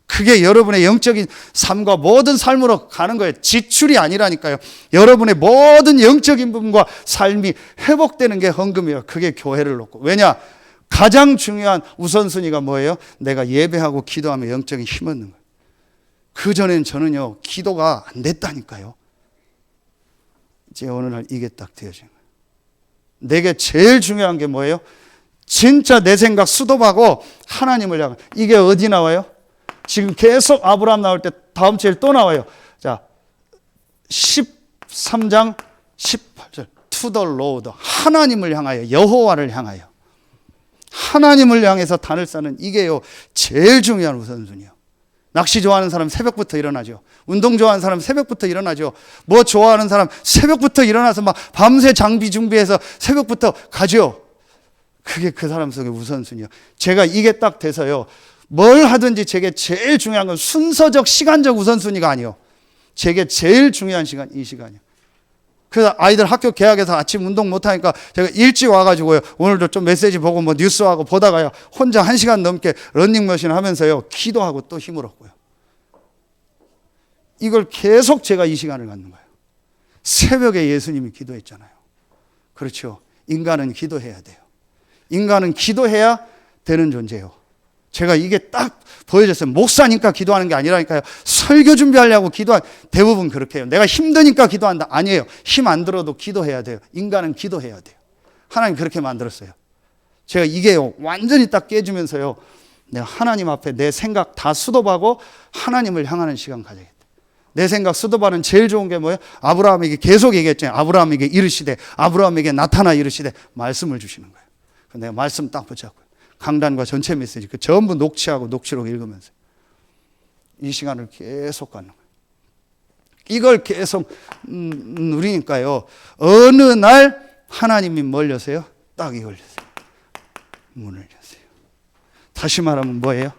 그게 여러분의 영적인 삶과 모든 삶으로 가는 거예요. 지출이 아니라니까요. 여러분의 모든 영적인 부분과 삶이 회복되는 게 헌금이에요. 그게 교회를 놓고. 왜냐? 가장 중요한 우선순위가 뭐예요? 내가 예배하고 기도하며 영적인 힘 얻는 거예요. 그전엔 저는요, 기도가 안 됐다니까요. 이제 어느 날 이게 딱 되어진 거예요. 내게 제일 중요한 게 뭐예요? 진짜 내 생각 수도하고 하나님을 향한. 이게 어디 나와요? 지금 계속 아브라함 나올 때 다음 주에 또 나와요. 자, 13장 18절. To the Lord. 하나님을 향하여, 여호와를 향하여. 하나님을 향해서 단을 쌓는 이게요 제일 중요한 우선순위요. 낚시 좋아하는 사람 새벽부터 일어나죠. 운동 좋아하는 사람 새벽부터 일어나죠. 뭐 좋아하는 사람 새벽부터 일어나서 막 밤새 장비 준비해서 새벽부터 가죠. 그게 그 사람 속의 우선순위요. 제가 이게 딱 돼서요, 뭘 하든지 제게 제일 중요한 건 순서적 시간적 우선순위가 아니요, 제게 제일 중요한 시간, 이 시간이요. 그래서 아이들 학교 개학해서 아침 운동 못하니까 제가 일찍 와가지고요, 오늘도 좀 메시지 보고 뭐 뉴스하고 보다가요, 혼자 1시간 넘게 러닝머신 하면서요, 기도하고 또 힘을 얻고요. 이걸 계속 제가 이 시간을 갖는 거예요. 새벽에 예수님이 기도했잖아요. 그렇죠. 인간은 기도해야 돼요. 인간은 기도해야 되는 존재예요. 제가 이게 딱 보여졌어요. 목사니까 기도하는 게 아니라니까요. 설교 준비하려고 대부분 그렇게 해요. 내가 힘드니까 기도한다. 아니에요. 힘 안 들어도 기도해야 돼요. 인간은 기도해야 돼요. 하나님 그렇게 만들었어요. 제가 이게요, 완전히 딱 깨지면서요, 내가 하나님 앞에 내 생각 다 수도하고 하나님을 향하는 시간 가져야겠다. 내 생각 수도하는 제일 좋은 게 뭐예요? 아브라함에게 계속 얘기했잖아요. 아브라함에게 이르시되, 아브라함에게 나타나 이르시되, 말씀을 주시는 거예요. 내가 말씀 딱 붙잡고요. 강단과 전체 메시지 그 전부 녹취하고 녹취록 읽으면서 이 시간을 계속 갖는 거예요. 이걸 계속 누리니까요, 어느 날 하나님이 뭘 여세요? 딱 이걸 여세요. 문을 여세요. 다시 말하면 뭐예요?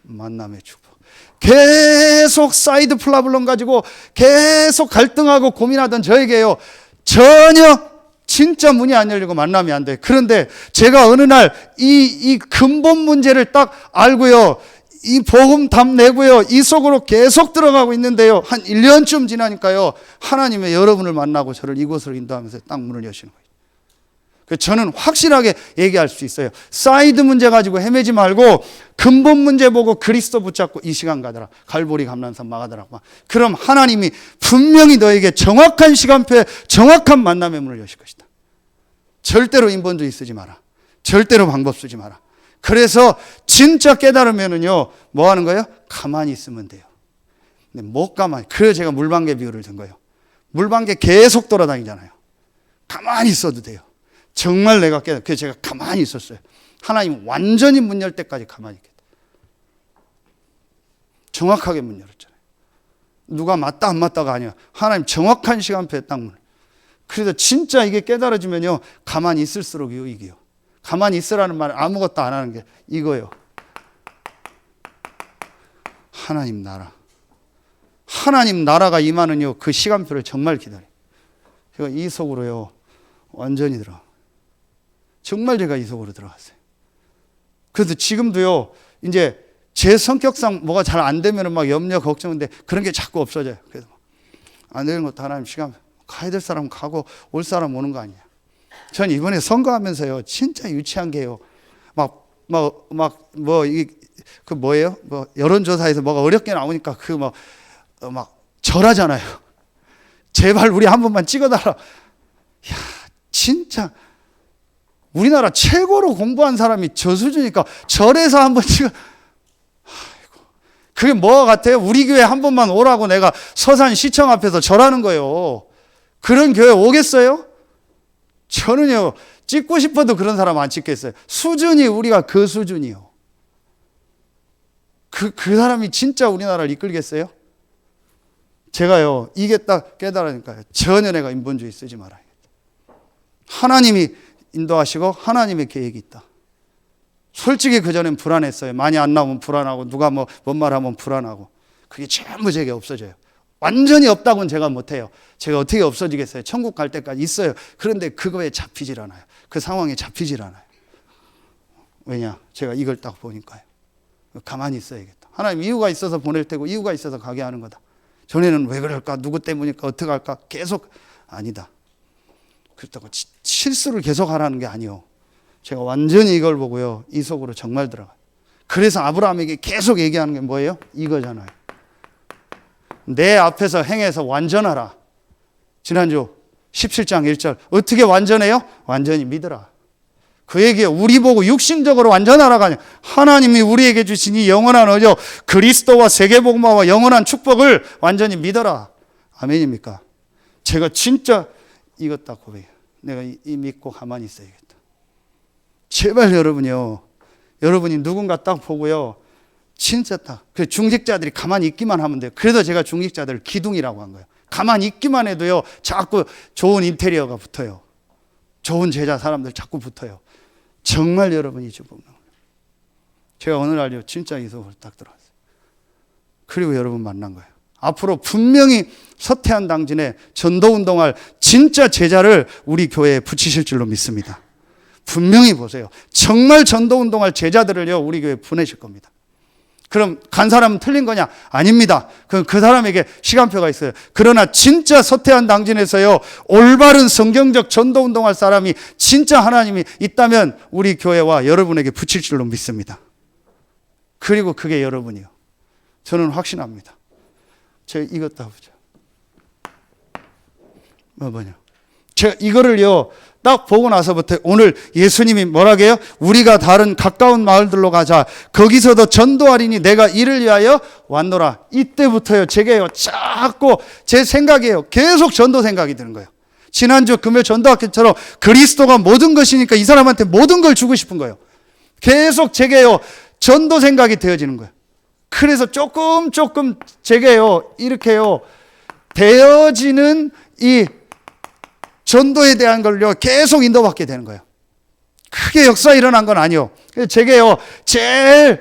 만남의 축복. 계속 사이드 프라블럼 가지고 계속 갈등하고 고민하던 저에게요, 전혀 진짜 문이 안 열리고 만남이 안 돼. 그런데 제가 어느 날 이 근본 문제를 딱 알고요, 이 복음 답 내고요, 이 속으로 계속 들어가고 있는데요, 한 1년쯤 지나니까요, 하나님의 여러분을 만나고 저를 이곳으로 인도하면서 딱 문을 여시는 거예요. 저는 확실하게 얘기할 수 있어요. 사이드 문제 가지고 헤매지 말고 근본 문제 보고 그리스도 붙잡고 이 시간 가더라. 갈보리 감람산 마가다락. 그럼 하나님이 분명히 너에게 정확한 시간표에 정확한 만남의 문을 여실 것이다. 절대로 인본주의 쓰지 마라. 절대로 방법 쓰지 마라. 그래서 진짜 깨달으면은요, 뭐 하는 거예요? 가만히 있으면 돼요. 근데 못 가만히. 그래서 제가 물방개 비유를 든 거예요. 물방개 계속 돌아다니잖아요. 가만히 있어도 돼요. 정말 내가 깨달아. 그래서 제가 가만히 있었어요. 하나님 완전히 문 열 때까지 가만히 있겠다. 정확하게 문 열었잖아요. 누가 맞다 안 맞다가 아니야. 하나님 정확한 시간표에 딱 문. 그래서 진짜 이게 깨달아지면요, 가만히 있을수록 유익이요. 가만히 있으라는 말은 아무것도 안 하는 게 이거요. 하나님 나라. 하나님 나라가 임하는요, 그 시간표를 정말 기다려요. 제가 이 속으로요, 완전히 들어가. 정말 제가 이 속으로 들어갔어요. 그래서 지금도요, 이제 제 성격상 뭐가 잘 안 되면 막 염려, 걱정인데 그런 게 자꾸 없어져요. 그래서 안 되는 것도 하나님 시간, 가야 될 사람 가고 올 사람 오는 거 아니야. 전 이번에 선거하면서요, 진짜 유치한 게요, 그 뭐예요? 뭐 여론조사에서 뭐가 어렵게 나오니까 막 절하잖아요. 제발 우리 한 번만 찍어달라. 야, 진짜 우리나라 최고로 공부한 사람이 저 수준이니까 절에서 한번 찍어. 아이고, 그게 뭐 같아요? 우리 교회 한 번만 오라고 내가 서산시청 앞에서 절하는 거예요. 그런 교회 오겠어요? 저는요, 찍고 싶어도 그런 사람 안 찍겠어요. 수준이 우리가 그 수준이요. 그 사람이 진짜 우리나라를 이끌겠어요? 제가요, 이게 딱 깨달으니까요, 전혀 내가 인본주의 쓰지 말아야겠다. 하나님이 인도하시고 하나님의 계획이 있다. 솔직히 그전엔 불안했어요. 많이 안 나오면 불안하고, 누가 뭔 말하면 불안하고. 그게 전부 제게 없어져요. 완전히 없다고는 제가 못해요. 제가 어떻게 없어지겠어요? 천국 갈 때까지 있어요. 그런데 그거에 잡히질 않아요. 그 상황에 잡히질 않아요. 왜냐? 제가 이걸 딱 보니까요. 가만히 있어야겠다. 하나님 이유가 있어서 보낼 테고 이유가 있어서 가게 하는 거다. 전에는 왜 그럴까? 누구 때문일까? 어떻게 할까? 계속 아니다. 그렇다고 실수를 계속 하라는 게 아니요. 제가 완전히 이걸 보고요, 이 속으로 정말 들어가요. 그래서 아브라함에게 계속 얘기하는 게 뭐예요? 이거잖아요. 내 앞에서 행해서 완전하라. 지난주 17장 1절 어떻게 완전해요? 완전히 믿으라. 그 얘기예요. 우리 보고 육신적으로 완전하라가 아니라 하나님이 우리에게 주신 이 영원한 어저 그리스도와 세계복음화와 영원한 축복을 완전히 믿어라. 아멘입니까? 제가 진짜 이것 딱 고백해요. 내가 이 믿고 가만히 있어야겠다. 제발 여러분이요. 여러분이 누군가 딱 보고요. 진짜 딱. 그 중직자들이 가만히 있기만 하면 돼요. 그래서 제가 중직자들을 기둥이라고 한 거예요. 가만히 있기만 해도요. 자꾸 좋은 인테리어가 붙어요. 좋은 제자 사람들 자꾸 붙어요. 정말 여러분이 주목하는 거예요. 제가 어느 날요. 진짜 이 속으로 딱 들어왔어요. 그리고 여러분 만난 거예요. 앞으로 분명히 서태한 당진에 전도운동할 진짜 제자를 우리 교회에 붙이실 줄로 믿습니다. 분명히 보세요. 정말 전도운동할 제자들을요, 우리 교회에 보내실 겁니다. 그럼 간 사람은 틀린 거냐? 아닙니다. 그 사람에게 시간표가 있어요. 그러나 진짜 서태한 당진에서요, 올바른 성경적 전도운동할 사람이 진짜 하나님이 있다면 우리 교회와 여러분에게 붙일 줄로 믿습니다. 그리고 그게 여러분이요. 저는 확신합니다. 제가 이것도 해보죠. 뭐냐. 제가 이거를요, 딱 보고 나서부터 오늘 예수님이 뭐라고 해요? 우리가 다른 가까운 마을들로 가자. 거기서도 전도하리니 내가 이를 위하여 왔노라. 이때부터요, 제게요, 자꾸 제 생각이에요. 계속 전도 생각이 드는 거예요. 지난주 금요 전도학교처럼 그리스도가 모든 것이니까 이 사람한테 모든 걸 주고 싶은 거예요. 계속 제게요, 전도 생각이 되어지는 거예요. 그래서 조금 제게요, 이렇게요, 되어지는 이 전도에 대한 걸요, 계속 인도받게 되는 거예요. 크게 역사 일어난 건 아니요. 제게요, 제일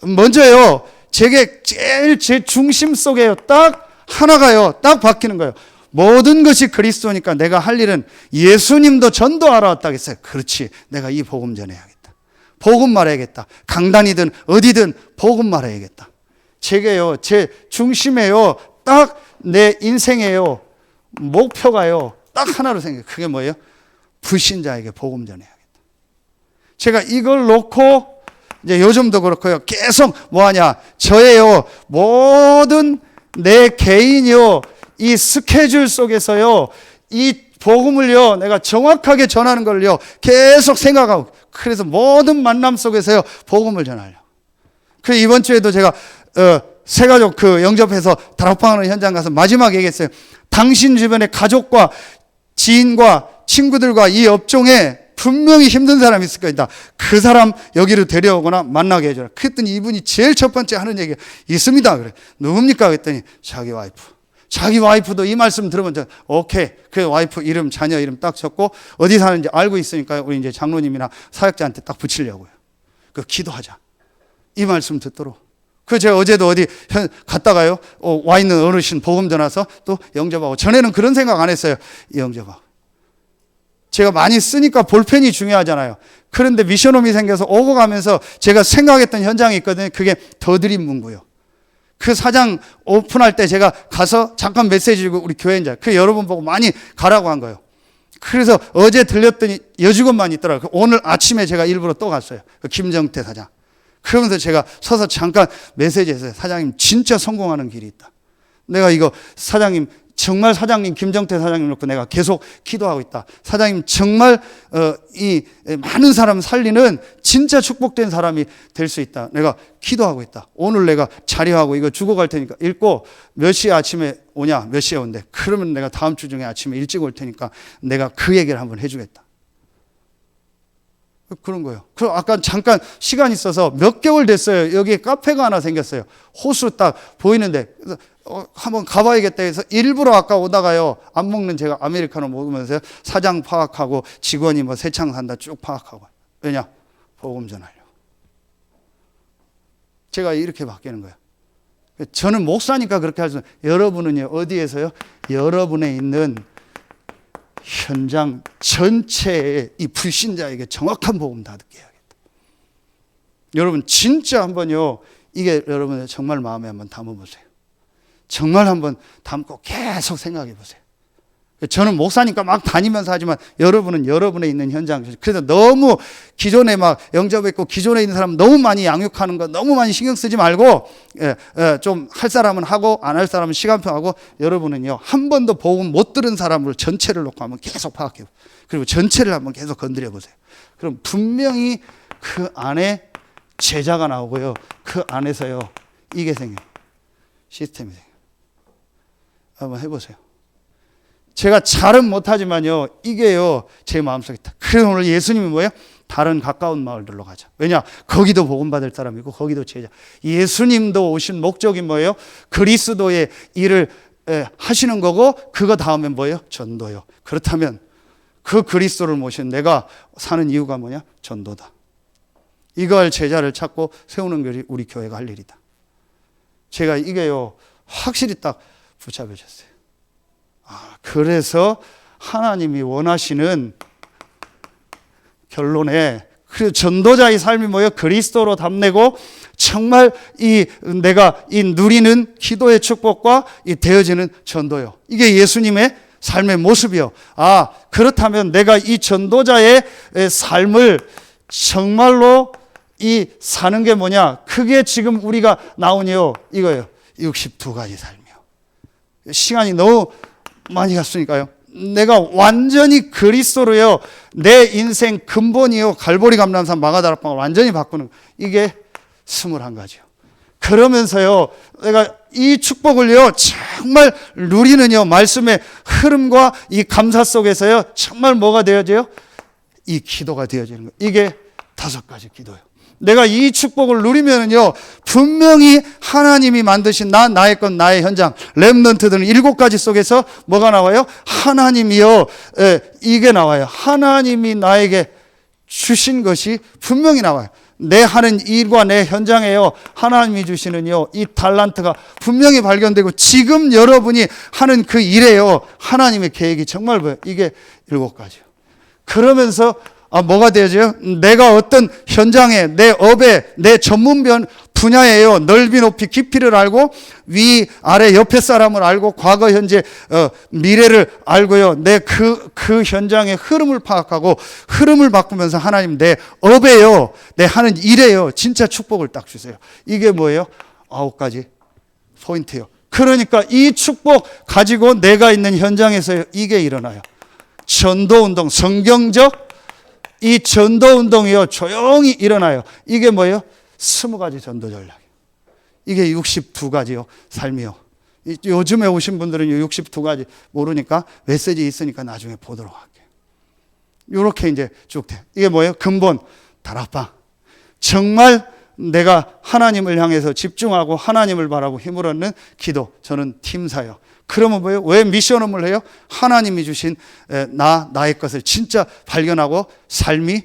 먼저요, 제게 제일 제 중심 속에요, 딱 하나가요, 딱 바뀌는 거예요. 모든 것이 그리스도니까 내가 할 일은 예수님도 전도하러 왔다고 했어요. 그렇지. 내가 이 복음 전해야겠다. 복음 말해야겠다. 강단이든 어디든 복음 말해야겠다. 제게요, 제 중심에요, 딱 내 인생에요, 목표가요, 딱 하나로 생겨요. 그게 뭐예요? 불신자에게 복음 전해야겠다. 제가 이걸 놓고 이제 요즘도 그렇고요. 계속 뭐하냐? 저의요, 모든 내 개인이요, 이 스케줄 속에서요, 이 복음을요, 내가 정확하게 전하는 걸요, 계속 생각하고, 그래서 모든 만남 속에서요, 복음을 전하려고. 그 이번 주에도 제가 새가족 그 영접해서 다락방하는 현장 가서 마지막에 얘기했어요. 당신 주변의 가족과 지인과 친구들과 이 업종에 분명히 힘든 사람이 있을 거다. 그 사람 여기로 데려오거나 만나게 해줘라. 그랬더니 이분이 제일 첫 번째 하는 얘기가 있습니다. 그래. 누굽니까? 그랬더니 자기 와이프. 자기 와이프도 이 말씀 들으면 오케이. 그 와이프 이름, 자녀 이름 딱 적고 어디 사는지 알고 있으니까 우리 이제 장로님이나 사역자한테 딱 붙이려고요. 그 기도하자. 이 말씀 듣도록. 그 제가 어제도 어디 갔다가요, 와 있는 어르신 복음 전화서 또 영접하고. 전에는 그런 생각 안 했어요. 영접하고. 제가 많이 쓰니까 볼펜이 중요하잖아요. 그런데 미션홈이 생겨서 오고 가면서 제가 생각했던 현장이 있거든요. 그게 더드림 문구요. 그 사장 오픈할 때 제가 가서 잠깐 메시지 주고 우리 교회인자 그 여러분 보고 많이 가라고 한 거예요. 그래서 어제 들렸더니 여직원만 있더라고요. 오늘 아침에 제가 일부러 또 갔어요. 그 김정태 사장. 그러면서 제가 서서 잠깐 메시지했어요. 사장님 진짜 성공하는 길이 있다. 내가 이거 사장님 정말 사장님 김정태 사장님 놓고 내가 계속 기도하고 있다. 사장님 정말 이 많은 사람 살리는 진짜 축복된 사람이 될 수 있다. 내가 기도하고 있다. 오늘 내가 자료하고 이거 주고 갈 테니까 읽고 몇 시에 아침에 오냐? 몇 시에 온대? 그러면 내가 다음 주 중에 아침에 일찍 올 테니까 내가 그 얘기를 한번 해주겠다. 그런 거예요. 그럼 아까 잠깐 시간 있어서 몇 개월 됐어요. 여기에 카페가 하나 생겼어요. 호수 딱 보이는데 한번 가봐야겠다 해서 일부러 아까 오다가요, 안 먹는 제가 아메리카노 먹으면서 사장 파악하고 직원이 뭐 새창 산다 쭉 파악하고. 왜냐? 복음 전하려고. 제가 이렇게 바뀌는 거예요. 저는 목사니까 그렇게 할 수, 여러분은요, 어디에서요? 여러분에 있는 현장 전체의 이 불신자에게 정확한 복음 다 듣게 해야겠다. 여러분 진짜 한번요, 이게 여러분 정말 마음에 한번 담아보세요. 정말 한번 담고 계속 생각해 보세요. 저는 목사니까 막 다니면서 하지만 여러분은 여러분에 있는 현장. 그래서 너무 기존에 막 영접했고 기존에 있는 사람 너무 많이 양육하는 거 너무 많이 신경 쓰지 말고 좀 할 사람은 하고 안 할 사람은 시간표 하고, 여러분은요 한 번도 복음 못 들은 사람을 전체를 놓고 한번 계속 파악해요. 그리고 전체를 한번 계속 건드려 보세요. 그럼 분명히 그 안에 제자가 나오고요, 그 안에서요 이게 생겨요. 시스템이 생겨요. 한번 해보세요. 제가 잘은 못하지만요, 이게요 제 마음속에 있다. 그래서 오늘 예수님이 뭐예요? 다른 가까운 마을들로 가자. 왜냐? 거기도 복음받을 사람이고 거기도 제자. 예수님도 오신 목적이 뭐예요? 그리스도의 일을 하시는 거고 그거 다음에 뭐예요? 전도요. 그렇다면 그 그리스도를 모신 내가 사는 이유가 뭐냐? 전도다. 이걸 제자를 찾고 세우는 것이 우리 교회가 할 일이다. 제가 이게요 확실히 딱 붙잡혀졌어요. 그래서 하나님이 원하시는 결론에 그 전도자의 삶이 뭐예요? 그리스도로 답내고 정말 내가 누리는 기도의 축복과 되어지는 전도요. 이게 예수님의 삶의 모습이요. 그렇다면 내가 이 전도자의 삶을 정말로 사는 게 뭐냐? 그게 지금 우리가 나오니요. 이거예요. 62가지 삶이요. 시간이 너무 많이 갔으니까요. 내가 완전히 그리스도로요. 내 인생 근본이요. 갈보리 감람산 마가다락방을 완전히 바꾸는 이게 21가지요. 그러면서요. 내가 이 축복을요. 정말 누리는요. 말씀의 흐름과 이 감사 속에서요. 정말 뭐가 되어져요? 이 기도가 되어지는 거예요. 이게 5가지 기도예요. 내가 이 축복을 누리면은요, 분명히 하나님이 만드신 나의 것, 나의 현장, 렘넌트들은 7가지 속에서 뭐가 나와요? 하나님이요, 이게 나와요. 하나님이 나에게 주신 것이 분명히 나와요. 내 하는 일과 내 현장에요, 하나님이 주시는요, 이 달란트가 분명히 발견되고 지금 여러분이 하는 그 일에요, 하나님의 계획이 정말 보여요. 이게 7가지요. 그러면서 뭐가 되어져요? 내가 어떤 현장에, 내 업에, 내 전문 분야에요. 넓이 높이 깊이를 알고 위, 아래, 옆에 사람을 알고 과거, 현재, 미래를 알고요. 내 그 현장의 흐름을 파악하고 흐름을 바꾸면서 하나님 내 업에요. 내 하는 일에요. 진짜 축복을 딱 주세요. 이게 뭐예요? 9가지 포인트예요. 그러니까 이 축복 가지고 내가 있는 현장에서 이게 일어나요. 전도운동, 성경적 이 전도운동이요, 조용히 일어나요. 이게 뭐예요? 20가지 전도 전략이에요. 이게 62가지요, 삶이요. 요즘에 오신 분들은 62가지 모르니까 메시지 있으니까 나중에 보도록 할게요. 이렇게 이제 쭉 돼요. 이게 뭐예요? 근본, 다락방. 정말 내가 하나님을 향해서 집중하고 하나님을 바라고 힘을 얻는 기도. 저는 팀사요. 그러면 뭐예요? 왜 미션업을 해요? 하나님이 주신 나의 것을 진짜 발견하고 삶이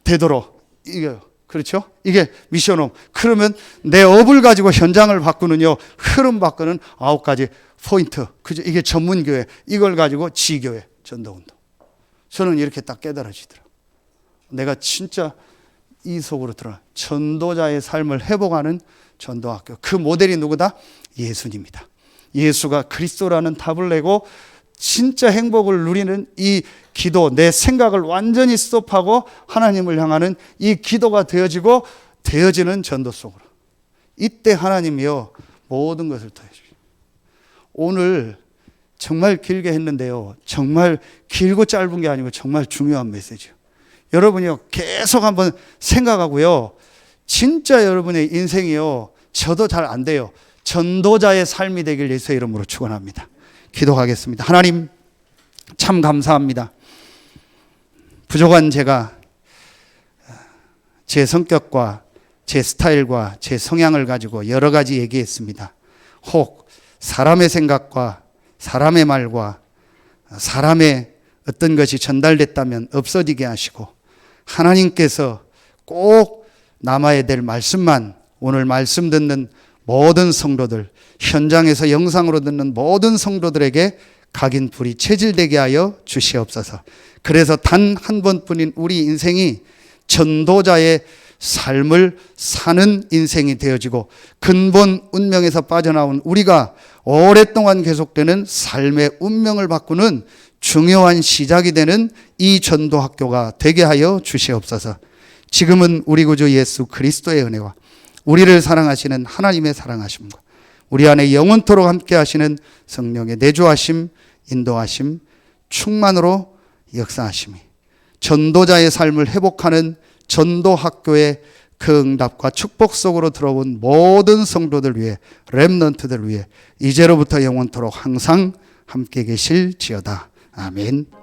되도록. 이게요. 그렇죠? 이게 미션업. 그러면 내 업을 가지고 현장을 바꾸는요, 흐름 바꾸는 9가지 포인트. 그죠? 이게 전문교회. 이걸 가지고 지교회, 전도운동. 저는 이렇게 딱 깨달아지더라고요. 내가 진짜 이 속으로 들어가. 전도자의 삶을 회복하는 전도학교. 그 모델이 누구다? 예수님이다. 예수가 그리스도라는 답을 내고 진짜 행복을 누리는 이 기도, 내 생각을 완전히 스톱하고 하나님을 향하는 이 기도가 되어지는 전도 속으로. 이때 하나님이요, 모든 것을 더해주십니다. 오늘 정말 길게 했는데요, 정말 길고 짧은 게 아니고 정말 중요한 메시지예요. 여러분이요, 계속 한번 생각하고요, 진짜 여러분의 인생이요, 저도 잘 안 돼요. 전도자의 삶이 되길 예수의 이름으로 축원합니다. 기도하겠습니다. 하나님, 참 감사합니다. 부족한 제가 제 성격과 제 스타일과 제 성향을 가지고 여러 가지 얘기했습니다. 혹 사람의 생각과 사람의 말과 사람의 어떤 것이 전달됐다면 없어지게 하시고 하나님께서 꼭 남아야 될 말씀만 오늘 말씀 듣는 모든 성도들, 현장에서 영상으로 듣는 모든 성도들에게 각인 불이 체질되게 하여 주시옵소서. 그래서 단 한 번뿐인 우리 인생이 전도자의 삶을 사는 인생이 되어지고 근본 운명에서 빠져나온 우리가 오랫동안 계속되는 삶의 운명을 바꾸는 중요한 시작이 되는 이 전도학교가 되게 하여 주시옵소서. 지금은 우리 구주 예수 그리스도의 은혜와 우리를 사랑하시는 하나님의 사랑하심과 우리 안에 영원토록 함께 하시는 성령의 내주하심, 인도하심, 충만으로 역사하심이 전도자의 삶을 회복하는 전도학교의 그 응답과 축복 속으로 들어온 모든 성도들 위해, 렘넌트들 위해 이제로부터 영원토록 항상 함께 계실지어다. 아멘.